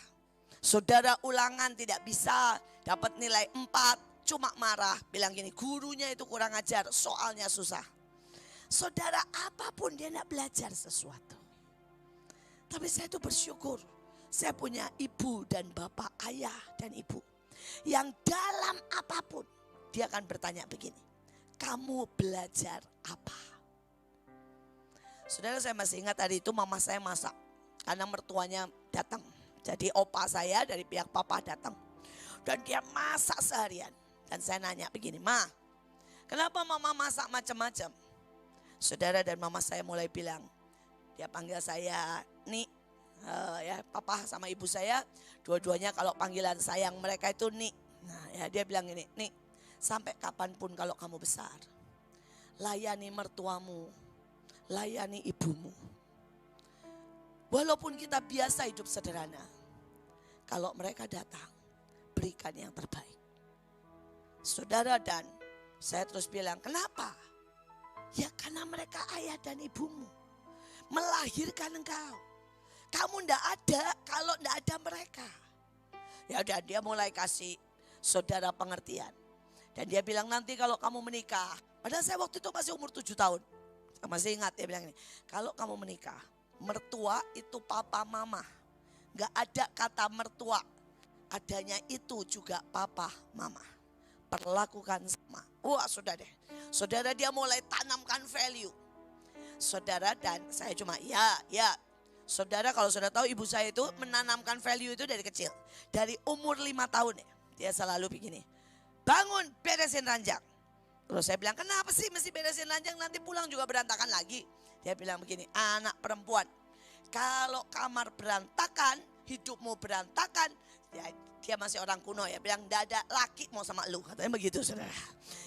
Saudara ulangan tidak bisa, dapat nilai 4, cuma marah. Bilang gini, gurunya itu kurang ajar, soalnya susah. Saudara apapun dia tidak belajar sesuatu. Tapi saya itu bersyukur. Saya punya ibu dan bapak, ayah dan ibu. Yang dalam apapun dia akan bertanya begini, kamu belajar apa? Saudara, saya masih ingat hari itu mama saya masak karena mertuanya datang. Jadi opa saya dari pihak papa datang. Dan dia masak seharian. Dan saya nanya begini, Ma, kenapa mama masak macam-macam? Saudara dan mama saya mulai bilang, dia panggil saya Nik. Ya papa sama ibu saya, dua-duanya kalau panggilan sayang mereka itu Nik. Nah ya dia bilang ini, Nik, sampai kapanpun kalau kamu besar, layani mertuamu, layani ibumu. Walaupun kita biasa hidup sederhana, kalau mereka datang, berikan yang terbaik. Saudara, dan saya terus bilang, kenapa? Ya karena mereka ayah dan ibumu, melahirkan engkau. Kamu ndak ada kalau ndak ada mereka. Ya udah, dia mulai kasih saudara pengertian. Dan dia bilang, nanti kalau kamu menikah, padahal saya waktu itu masih umur 7 tahun. Saya masih ingat dia bilang ini, kalau kamu menikah, mertua itu papa mama. Gak ada kata mertua, adanya itu juga papa mama. Perlakukan sama. Wah sudah deh, saudara dia mulai tanamkan value. Saudara, dan saya cuma ya. Saudara, kalau saudara tahu ibu saya itu menanamkan value itu dari kecil. Dari umur 5 tahun ya, dia selalu begini, bangun beresin ranjang. Terus saya bilang, kenapa sih mesti beresin ranjang, nanti pulang juga berantakan lagi. Dia bilang begini, anak perempuan, kalau kamar berantakan, hidupmu berantakan. Ya, dia masih orang kuno ya, bilang tidak ada laki mau sama lu, katanya begitu saudara.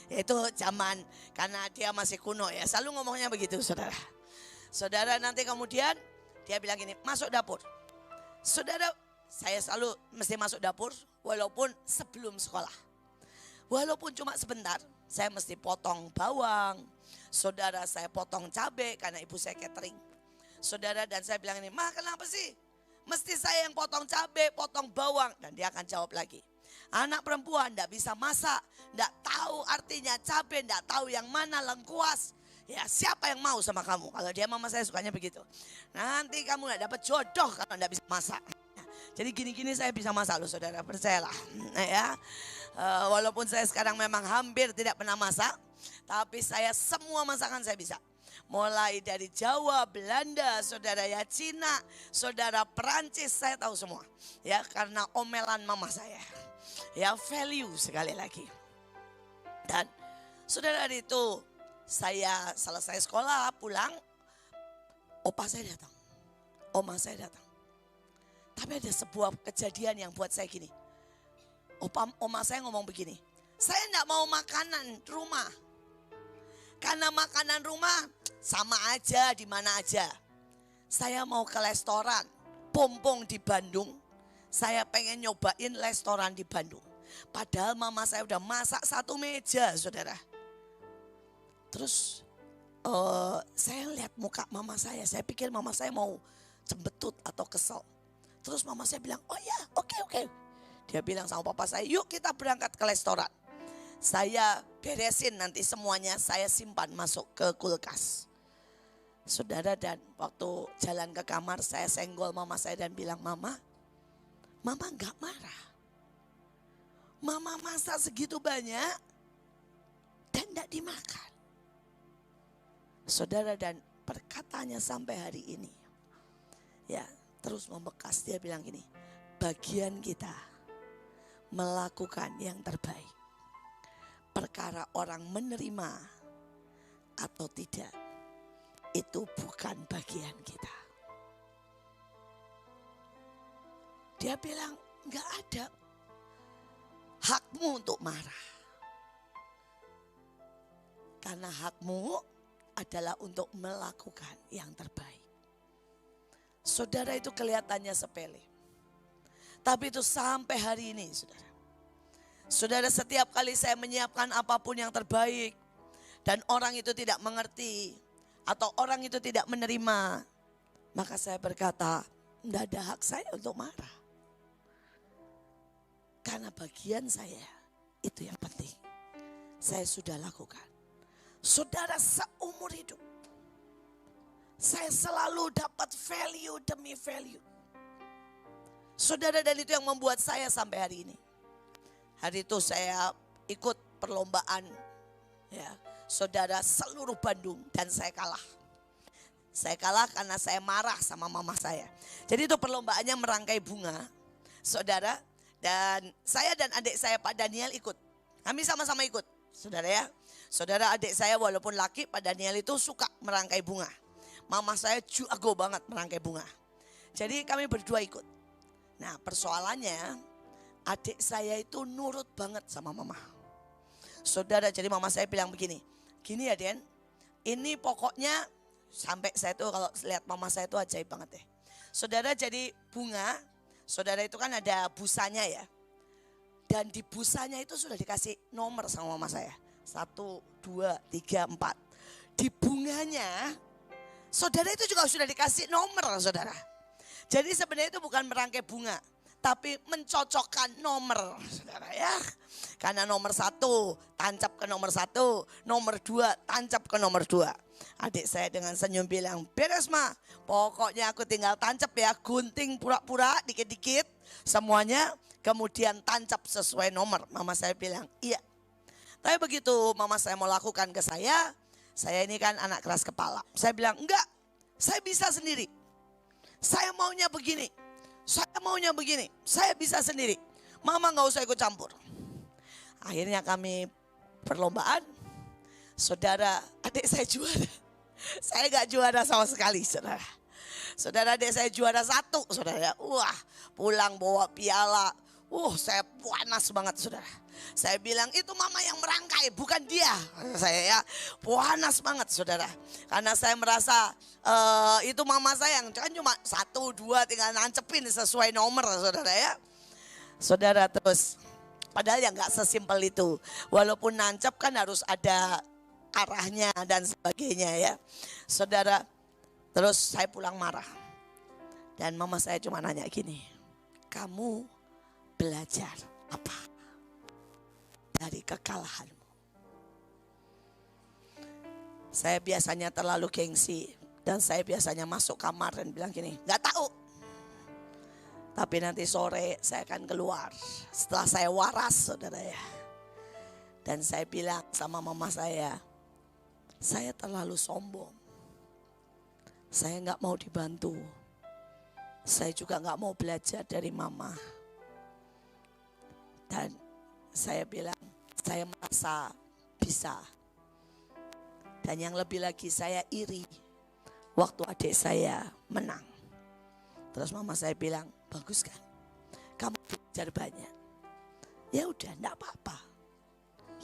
Itu zaman, karena dia masih kuno ya, selalu ngomongnya begitu saudara. Saudara, nanti kemudian dia bilang gini, masuk dapur. Saudara, saya selalu mesti masuk dapur walaupun sebelum sekolah. Walaupun cuma sebentar, saya mesti potong bawang. Saudara, saya potong cabai karena ibu saya catering. Saudara, dan saya bilang ini, Ma kenapa sih? Mesti saya yang potong cabai, potong bawang. Dan dia akan jawab lagi, anak perempuan tidak bisa masak, tidak tahu artinya cabai, tidak tahu yang mana lengkuas. Ya siapa yang mau sama kamu? Kalau dia mama saya sukanya begitu. Nanti kamu gak dapat jodoh kalau gak bisa masak. Jadi gini-gini saya bisa masak loh saudara, percayalah. Ya, walaupun saya sekarang memang hampir tidak pernah masak, tapi saya semua masakan saya bisa. mulai dari Jawa, Belanda, saudara ya, Cina, saudara Perancis, saya tahu semua. Ya, karena omelan mama saya. Ya, value sekali lagi. Dan saudara itu saya selesai sekolah, pulang, opa saya datang, oma saya datang. Tapi ada sebuah kejadian yang buat saya gini. Oma saya ngomong begini, saya enggak mau makanan rumah. Karena makanan rumah sama aja di mana aja. Saya mau ke restoran, Pompong di Bandung. Saya pengen nyobain restoran di Bandung. Padahal mama saya udah masak satu meja, saudara. Terus saya lihat muka mama saya pikir mama saya mau cembetut atau kesel. Terus mama saya bilang, oh ya oke. Dia bilang sama papa saya, yuk kita berangkat ke restoran. Saya beresin nanti semuanya, saya simpan masuk ke kulkas. Saudara, dan waktu jalan ke kamar saya senggol mama saya dan bilang, mama gak marah. Mama masak segitu banyak dan gak dimakan. Saudara, dan perkataannya sampai hari ini ya terus membekas. Dia bilang gini, bagian kita melakukan yang terbaik. Perkara orang menerima atau tidak, itu bukan bagian kita. Dia bilang gak ada hakmu untuk marah. Karena hakmu adalah untuk melakukan yang terbaik. Saudara, itu kelihatannya sepele. Tapi itu sampai hari ini, saudara. Saudara, setiap kali saya menyiapkan apapun yang terbaik dan orang itu tidak mengerti atau orang itu tidak menerima, maka saya berkata, tidak ada hak saya untuk marah. Karena bagian saya itu yang penting. Saya sudah lakukan. Saudara, seumur hidup saya selalu dapat value demi value. Saudara, dan itu yang membuat saya sampai hari ini. Hari itu saya ikut perlombaan ya, saudara, seluruh Bandung, dan saya kalah. Saya kalah karena saya marah sama mama saya. Jadi itu perlombaannya merangkai bunga, saudara, dan saya dan adik saya Pak Daniel ikut. Kami sama-sama ikut, saudara ya. Saudara, adik saya walaupun laki, Pak Daniel itu suka merangkai bunga. Mama saya jago banget merangkai bunga. Jadi kami berdua ikut. Nah, persoalannya adik saya itu nurut banget sama mama. Saudara, jadi mama saya bilang begini, gini ya Den, ini pokoknya, sampai saya tuh kalau lihat mama saya itu ajaib banget deh. Saudara, jadi bunga, saudara itu kan ada busanya ya. Dan di busanya itu sudah dikasih nomor sama mama saya. 1, 2, 3, 4. Di bunganya, saudara itu juga sudah dikasih nomor, saudara. Jadi sebenarnya itu bukan merangkai bunga, tapi mencocokkan nomor, saudara ya. Karena nomor 1 tancap ke nomor 1, nomor 2 tancap ke nomor 2. Adik saya dengan senyum bilang, beres Ma, pokoknya aku tinggal tancap ya, gunting pura-pura dikit-dikit semuanya, kemudian tancap sesuai nomor. Mama saya bilang, iya. Tapi begitu mama saya mau lakukan ke saya ini kan anak keras kepala. Saya bilang, enggak, saya bisa sendiri. Saya maunya begini, saya bisa sendiri. Mama gak usah ikut campur. Akhirnya kami perlombaan, saudara, adik saya juara. Saya gak juara sama sekali, saudara. Saudara, adik saya juara 1, saudara. Wah, pulang bawa piala. Saya panas banget, saudara. Saya bilang itu mama yang merangkai, bukan dia. Saya ya panas banget, saudara. Karena saya merasa itu mama saya yang kan cuma 1, 2 tinggal nancepin sesuai nomor, saudara ya. Saudara, terus padahal ya gak sesimpel itu. Walaupun nancep kan harus ada arahnya dan sebagainya ya. Saudara, terus saya pulang marah. Dan mama saya cuma nanya gini, kamu belajar apa dari kekalahanmu? Saya biasanya terlalu gengsi dan saya biasanya masuk kamar dan bilang gini, gak tahu. Tapi nanti sore saya akan keluar setelah saya waras, saudara ya. Dan saya bilang sama mama saya terlalu sombong. Saya nggak mau dibantu. Saya juga nggak mau belajar dari mama. Dan saya bilang, saya merasa bisa. Dan yang lebih lagi saya iri waktu adik saya menang. Terus mama saya bilang, bagus kan? Kamu belajar banyak. Ya udah, enggak apa-apa.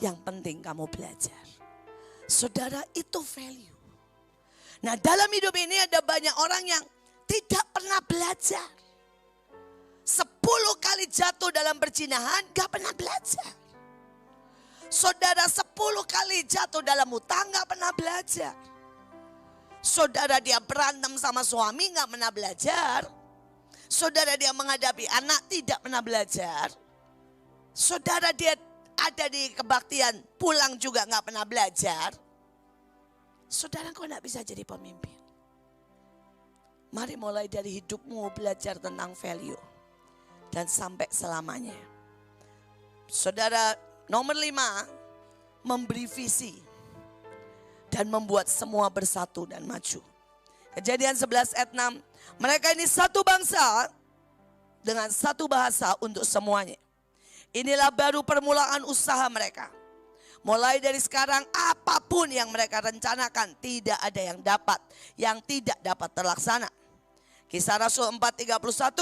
Yang penting kamu belajar. Saudara, itu value. Nah, dalam hidup ini ada banyak orang yang tidak pernah belajar. 10 kali jatuh dalam perzinahan, gak pernah belajar. Saudara 10 kali jatuh dalam hutang, gak pernah belajar. Saudara dia berantem sama suami, gak pernah belajar. Saudara dia menghadapi anak, tidak pernah belajar. Saudara dia ada di kebaktian, pulang juga gak pernah belajar. Saudara, kok gak bisa jadi pemimpin? Mari mulai dari hidupmu belajar tentang value. Dan sampai selamanya. Saudara, nomor 5, memberi visi. Dan membuat semua bersatu dan maju. Kejadian 11 ayat 6. Mereka ini satu bangsa dengan satu bahasa untuk semuanya. Inilah baru permulaan usaha mereka. Mulai dari sekarang apapun yang mereka rencanakan tidak ada yang tidak dapat terlaksana. Kisah Rasul 4:31,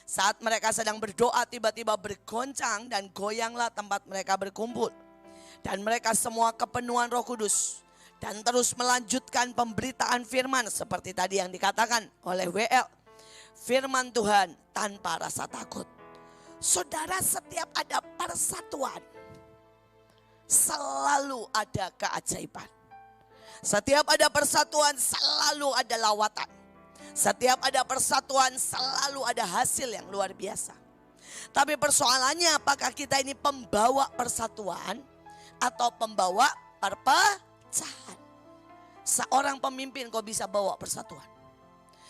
saat mereka sedang berdoa tiba-tiba bergoncang dan goyanglah tempat mereka berkumpul. Dan mereka semua kepenuhan Roh Kudus dan terus melanjutkan pemberitaan firman seperti tadi yang dikatakan oleh WL. Firman Tuhan tanpa rasa takut. Saudara, setiap ada persatuan, selalu ada keajaiban. Setiap ada persatuan selalu ada lawatan. Setiap ada persatuan selalu ada hasil yang luar biasa. Tapi persoalannya, apakah kita ini pembawa persatuan atau pembawa perpecahan? Seorang pemimpin kok bisa bawa persatuan?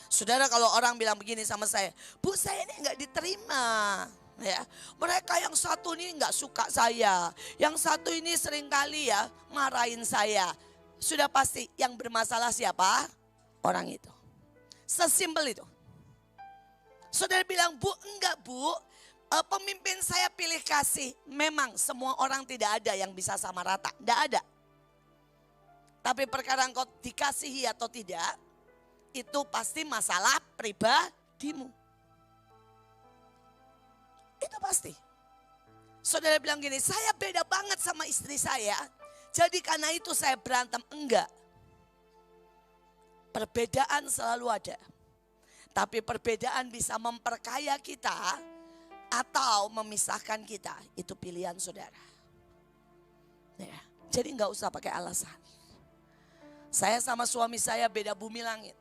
Saudara, kalau orang bilang begini sama saya, Bu, saya ini enggak diterima. Ya, mereka yang satu ini nggak suka saya, yang satu ini seringkali ya marahin saya. Sudah pasti yang bermasalah siapa? Orang itu. Sesimpel itu. Saudara bilang, Bu, enggak Bu, pemimpin saya pilih kasih. Memang semua orang tidak ada yang bisa sama rata, enggak ada. Tapi perkara engkau dikasihi atau tidak, itu pasti masalah pribadimu. Itu pasti. Saudara bilang gini, saya beda banget sama istri saya, jadi karena itu saya berantem. Enggak. Perbedaan selalu ada. Tapi perbedaan bisa memperkaya kita atau memisahkan kita. Itu pilihan saudara. Ya, jadi enggak usah pakai alasan. Saya sama suami saya beda bumi langit.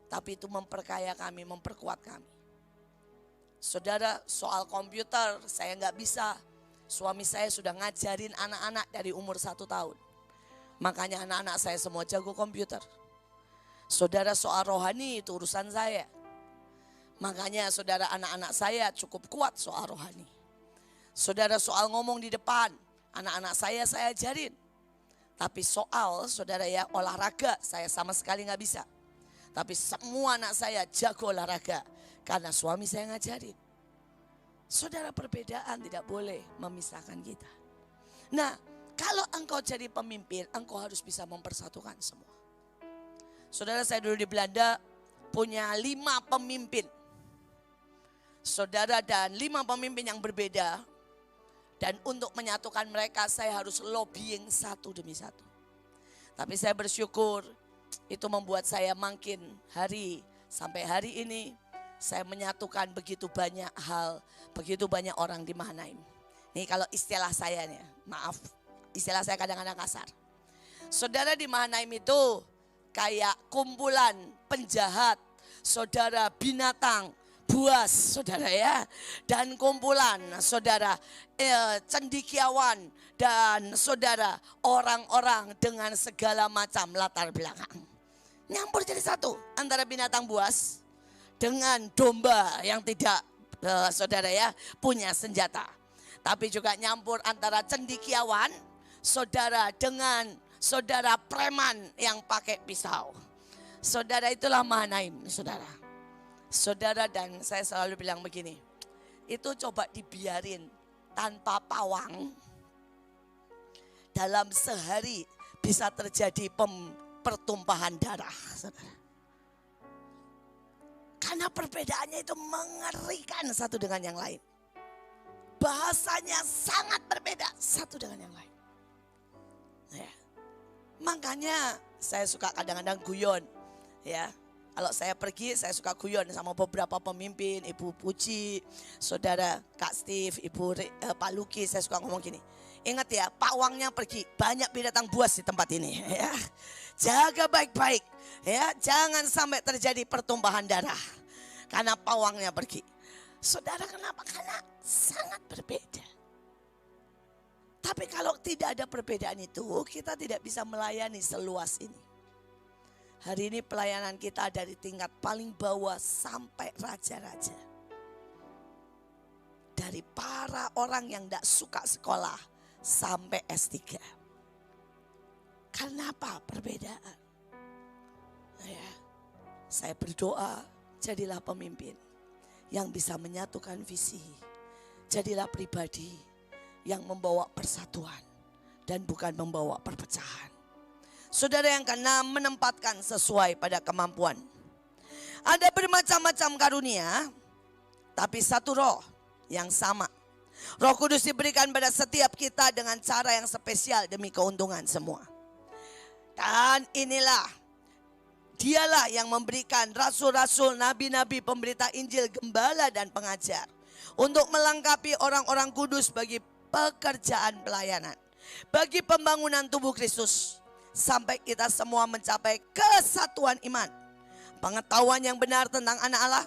Tapi itu memperkaya kami, memperkuat kami. Saudara, soal komputer saya nggak bisa. Suami saya sudah ngajarin anak-anak dari umur 1 tahun. Makanya anak-anak saya semua jago komputer. Saudara, soal rohani itu urusan saya. Makanya saudara, anak-anak saya cukup kuat soal rohani. Saudara, soal ngomong di depan, anak-anak saya ajarin. Tapi soal saudara ya olahraga saya sama sekali nggak bisa. Tapi semua anak saya jago olahraga. Karena suami saya ngajarin. Saudara, perbedaan tidak boleh memisahkan kita. Nah, kalau engkau jadi pemimpin, engkau harus bisa mempersatukan semua. Saudara, saya dulu di Belanda punya 5 pemimpin. Saudara, dan 5 pemimpin yang berbeda. Dan untuk menyatukan mereka saya harus lobbying satu demi satu. Tapi saya bersyukur itu membuat saya makin hari sampai hari ini. Saya menyatukan begitu banyak hal, begitu banyak orang di Mahanaim. Ini kalau istilah saya nih, maaf, istilah saya kadang-kadang kasar. Saudara, di Mahanaim itu kayak kumpulan penjahat, saudara binatang, buas, saudara ya. Dan kumpulan, saudara cendekiawan dan saudara orang-orang dengan segala macam latar belakang. Nyampur jadi satu antara binatang buas dengan domba yang tidak saudara ya punya senjata. Tapi juga nyampur antara cendekiawan saudara dengan saudara preman yang pakai pisau. Saudara itulah Mahanaim, saudara. Saudara, dan saya selalu bilang begini, itu coba dibiarin tanpa pawang, dalam sehari bisa terjadi pertumpahan darah, saudara. Karena perbedaannya itu mengerikan satu dengan yang lain. Bahasanya sangat berbeda satu dengan yang lain. Ya. Makanya saya suka kadang-kadang guyon. Ya, kalau saya pergi saya suka guyon sama beberapa pemimpin, Ibu Puji, Saudara Kak Steve, Pak Luki, saya suka ngomong gini. Ingat ya, pawangnya pergi, banyak binatang buas di tempat ini. Ya. Jaga baik-baik, ya, jangan sampai terjadi pertumpahan darah karena pawangnya pergi. Saudara, kenapa? Karena sangat berbeda. Tapi kalau tidak ada perbedaan itu, kita tidak bisa melayani seluas ini. Hari ini pelayanan kita dari tingkat paling bawah sampai raja-raja. Dari para orang yang tidak suka sekolah sampai S3. Karena apa? Perbedaan. Ya, saya berdoa, jadilah pemimpin yang bisa menyatukan visi. Jadilah pribadi yang membawa persatuan dan bukan membawa perpecahan. Saudara, yang keenam, menempatkan sesuai pada kemampuan. Ada bermacam-macam karunia, tapi satu roh yang sama. Roh Kudus diberikan pada setiap kita dengan cara yang spesial demi keuntungan semua. Dan inilah, dialah yang memberikan rasul-rasul, nabi-nabi, pemberita Injil, gembala dan pengajar. Untuk melengkapi orang-orang kudus bagi pekerjaan pelayanan. Bagi pembangunan tubuh Kristus. Sampai kita semua mencapai kesatuan iman. Pengetahuan yang benar tentang anak Allah.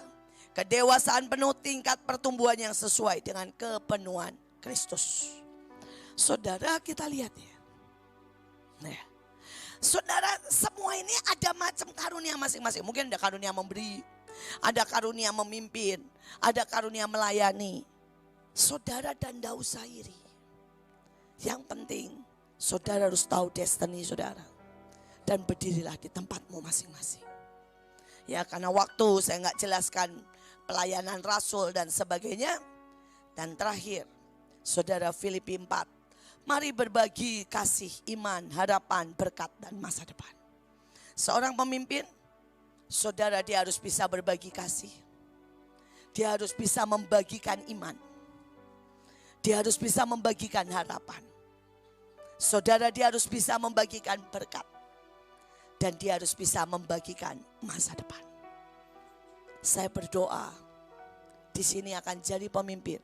Kedewasaan penuh tingkat pertumbuhan yang sesuai dengan kepenuhan Kristus. Saudara, kita lihat ya. Nah, saudara, semua ini ada macam karunia masing-masing. Mungkin ada karunia memberi, ada karunia memimpin, ada karunia melayani. Saudara, dan tidak usah iri. Yang penting saudara harus tahu destiny saudara. Dan berdirilah di tempatmu masing-masing. Ya, karena waktu saya nggak jelaskan pelayanan rasul dan sebagainya. Dan terakhir, saudara, Filipi 4. Mari berbagi kasih, iman, harapan, berkat, dan masa depan. Seorang pemimpin, saudara, dia harus bisa berbagi kasih. Dia harus bisa membagikan iman. Dia harus bisa membagikan harapan. Saudara, dia harus bisa membagikan berkat. Dan dia harus bisa membagikan masa depan. Saya berdoa, di sini akan jadi pemimpin.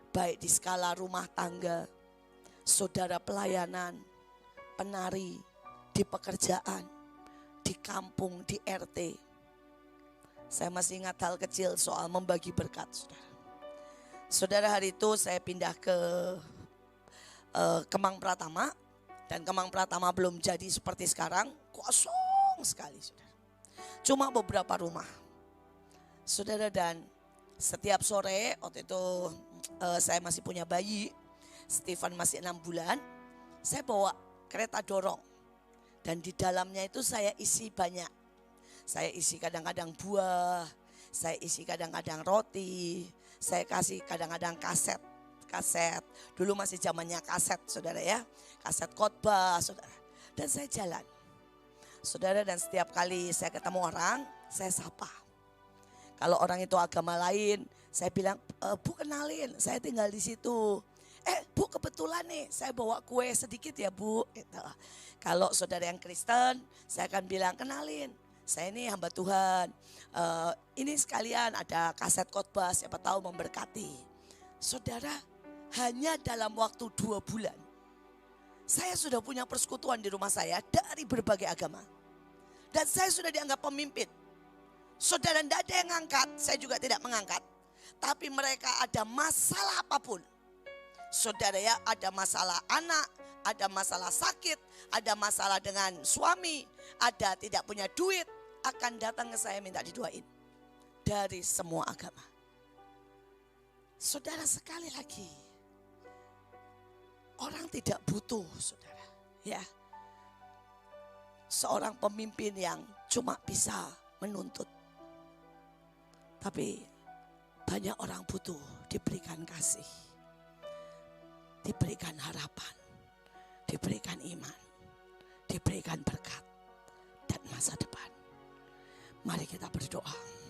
Baik di skala rumah tangga, saudara, pelayanan, penari, di pekerjaan, di kampung, di RT. Saya masih ingat hal kecil soal membagi berkat, saudara. Saudara, hari itu saya pindah ke Kemang Pratama. Dan Kemang Pratama belum jadi seperti sekarang, kosong sekali, saudara. Cuma beberapa rumah. Saudara, dan setiap sore, waktu itu saya masih punya bayi, Stephen masih 6 bulan, saya bawa kereta dorong. Dan di dalamnya itu saya isi banyak. Saya isi kadang-kadang buah, saya isi kadang-kadang roti, saya kasih kadang-kadang kaset. Dulu masih zamannya kaset, saudara ya. Kaset khotbah, saudara. Dan saya jalan. Saudara, dan setiap kali saya ketemu orang, saya sapa. Kalau orang itu agama lain, saya bilang, Bu, kenalin, saya tinggal di situ. Bu, kebetulan nih saya bawa kue sedikit ya, Bu. Gitu. Kalau saudara yang Kristen, saya akan bilang, kenalin, saya ini hamba Tuhan. Ini sekalian ada kaset khotbah, siapa tahu memberkati. Saudara, hanya dalam waktu 2 bulan, saya sudah punya persekutuan di rumah saya dari berbagai agama. Dan saya sudah dianggap pemimpin. Saudara, tidak ada yang ngangkat, saya juga tidak mengangkat. Tapi mereka ada masalah apapun. Saudara ya, ada masalah anak, ada masalah sakit, ada masalah dengan suami, ada tidak punya duit, akan datang ke saya minta didoain. Dari semua agama. Saudara, sekali lagi, orang tidak butuh, saudara, ya, seorang pemimpin yang cuma bisa menuntut. Tapi banyak orang butuh diberikan kasih, diberikan harapan, diberikan iman, diberikan berkat dan masa depan. Mari kita berdoa.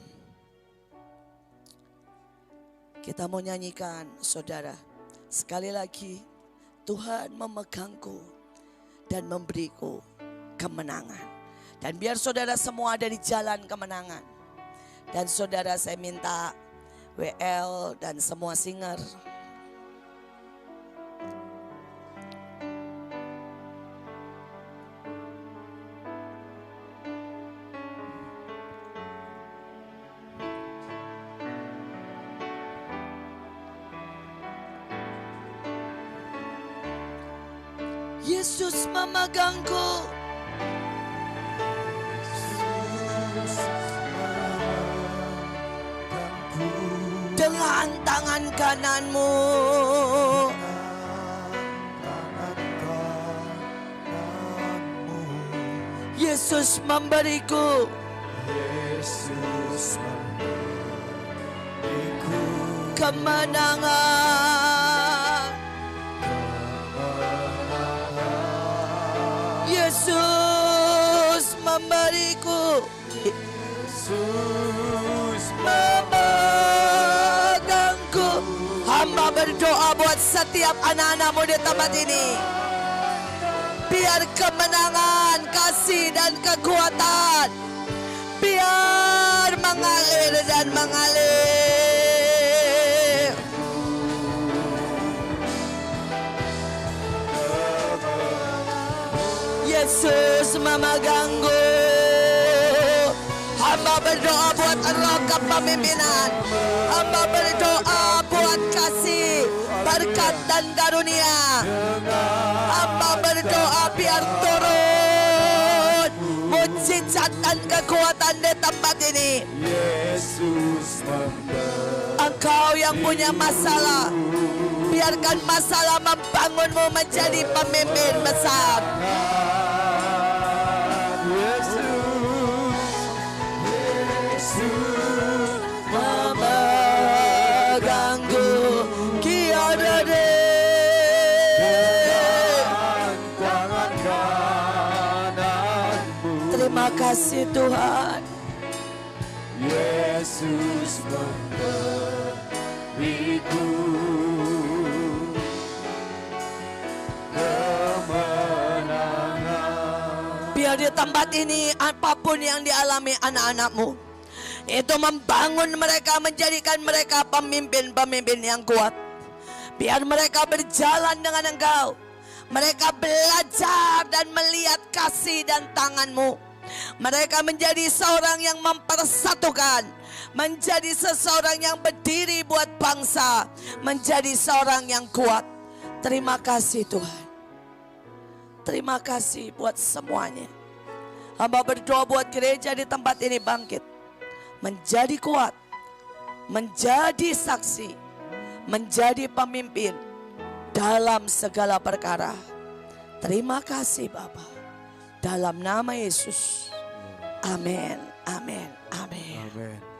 Kita mau nyanyikan, saudara. Sekali lagi, Tuhan memegangku dan memberiku kemenangan. Dan biar saudara semua ada di jalan kemenangan. Dan saudara, saya minta WL dan semua singer Yesus memegangku, dengan tangan kananmu. Yesus memberiku kemenangan. Yesus memberiku, Yesus memegangku. Hamba berdoa buat setiap anak-anakmu di tempat ini. Biar kemenangan, kasih dan kekuatan biar mengalir dan mengalir. Yesus memegangku. Hamba berdoa buat roh kepemimpinan. Hamba berdoa buat kasih, berkat dan karunia. Hamba berdoa biar turun mujizat dan kekuatan di tempat ini. Engkau yang punya masalah, biarkan masalah membangunmu menjadi pemimpin besar. Memegangku, kiada terima kasih Tuhan. Yesus memberiku kemenangan. Biar di tempat ini apapun yang dialami anak-anakmu, itu membangun mereka, menjadikan mereka pemimpin-pemimpin yang kuat. Biar mereka berjalan dengan Engkau. Mereka belajar dan melihat kasih dan tangan-Mu. Mereka menjadi seorang yang mempersatukan, menjadi seseorang yang berdiri buat bangsa, menjadi seorang yang kuat. Terima kasih Tuhan. Terima kasih buat semuanya. Hamba berdoa buat gereja di tempat ini bangkit, menjadi kuat, menjadi saksi, menjadi pemimpin dalam segala perkara. Terima kasih Bapa. Dalam nama Yesus. Amin. Amin. Amin. Amin.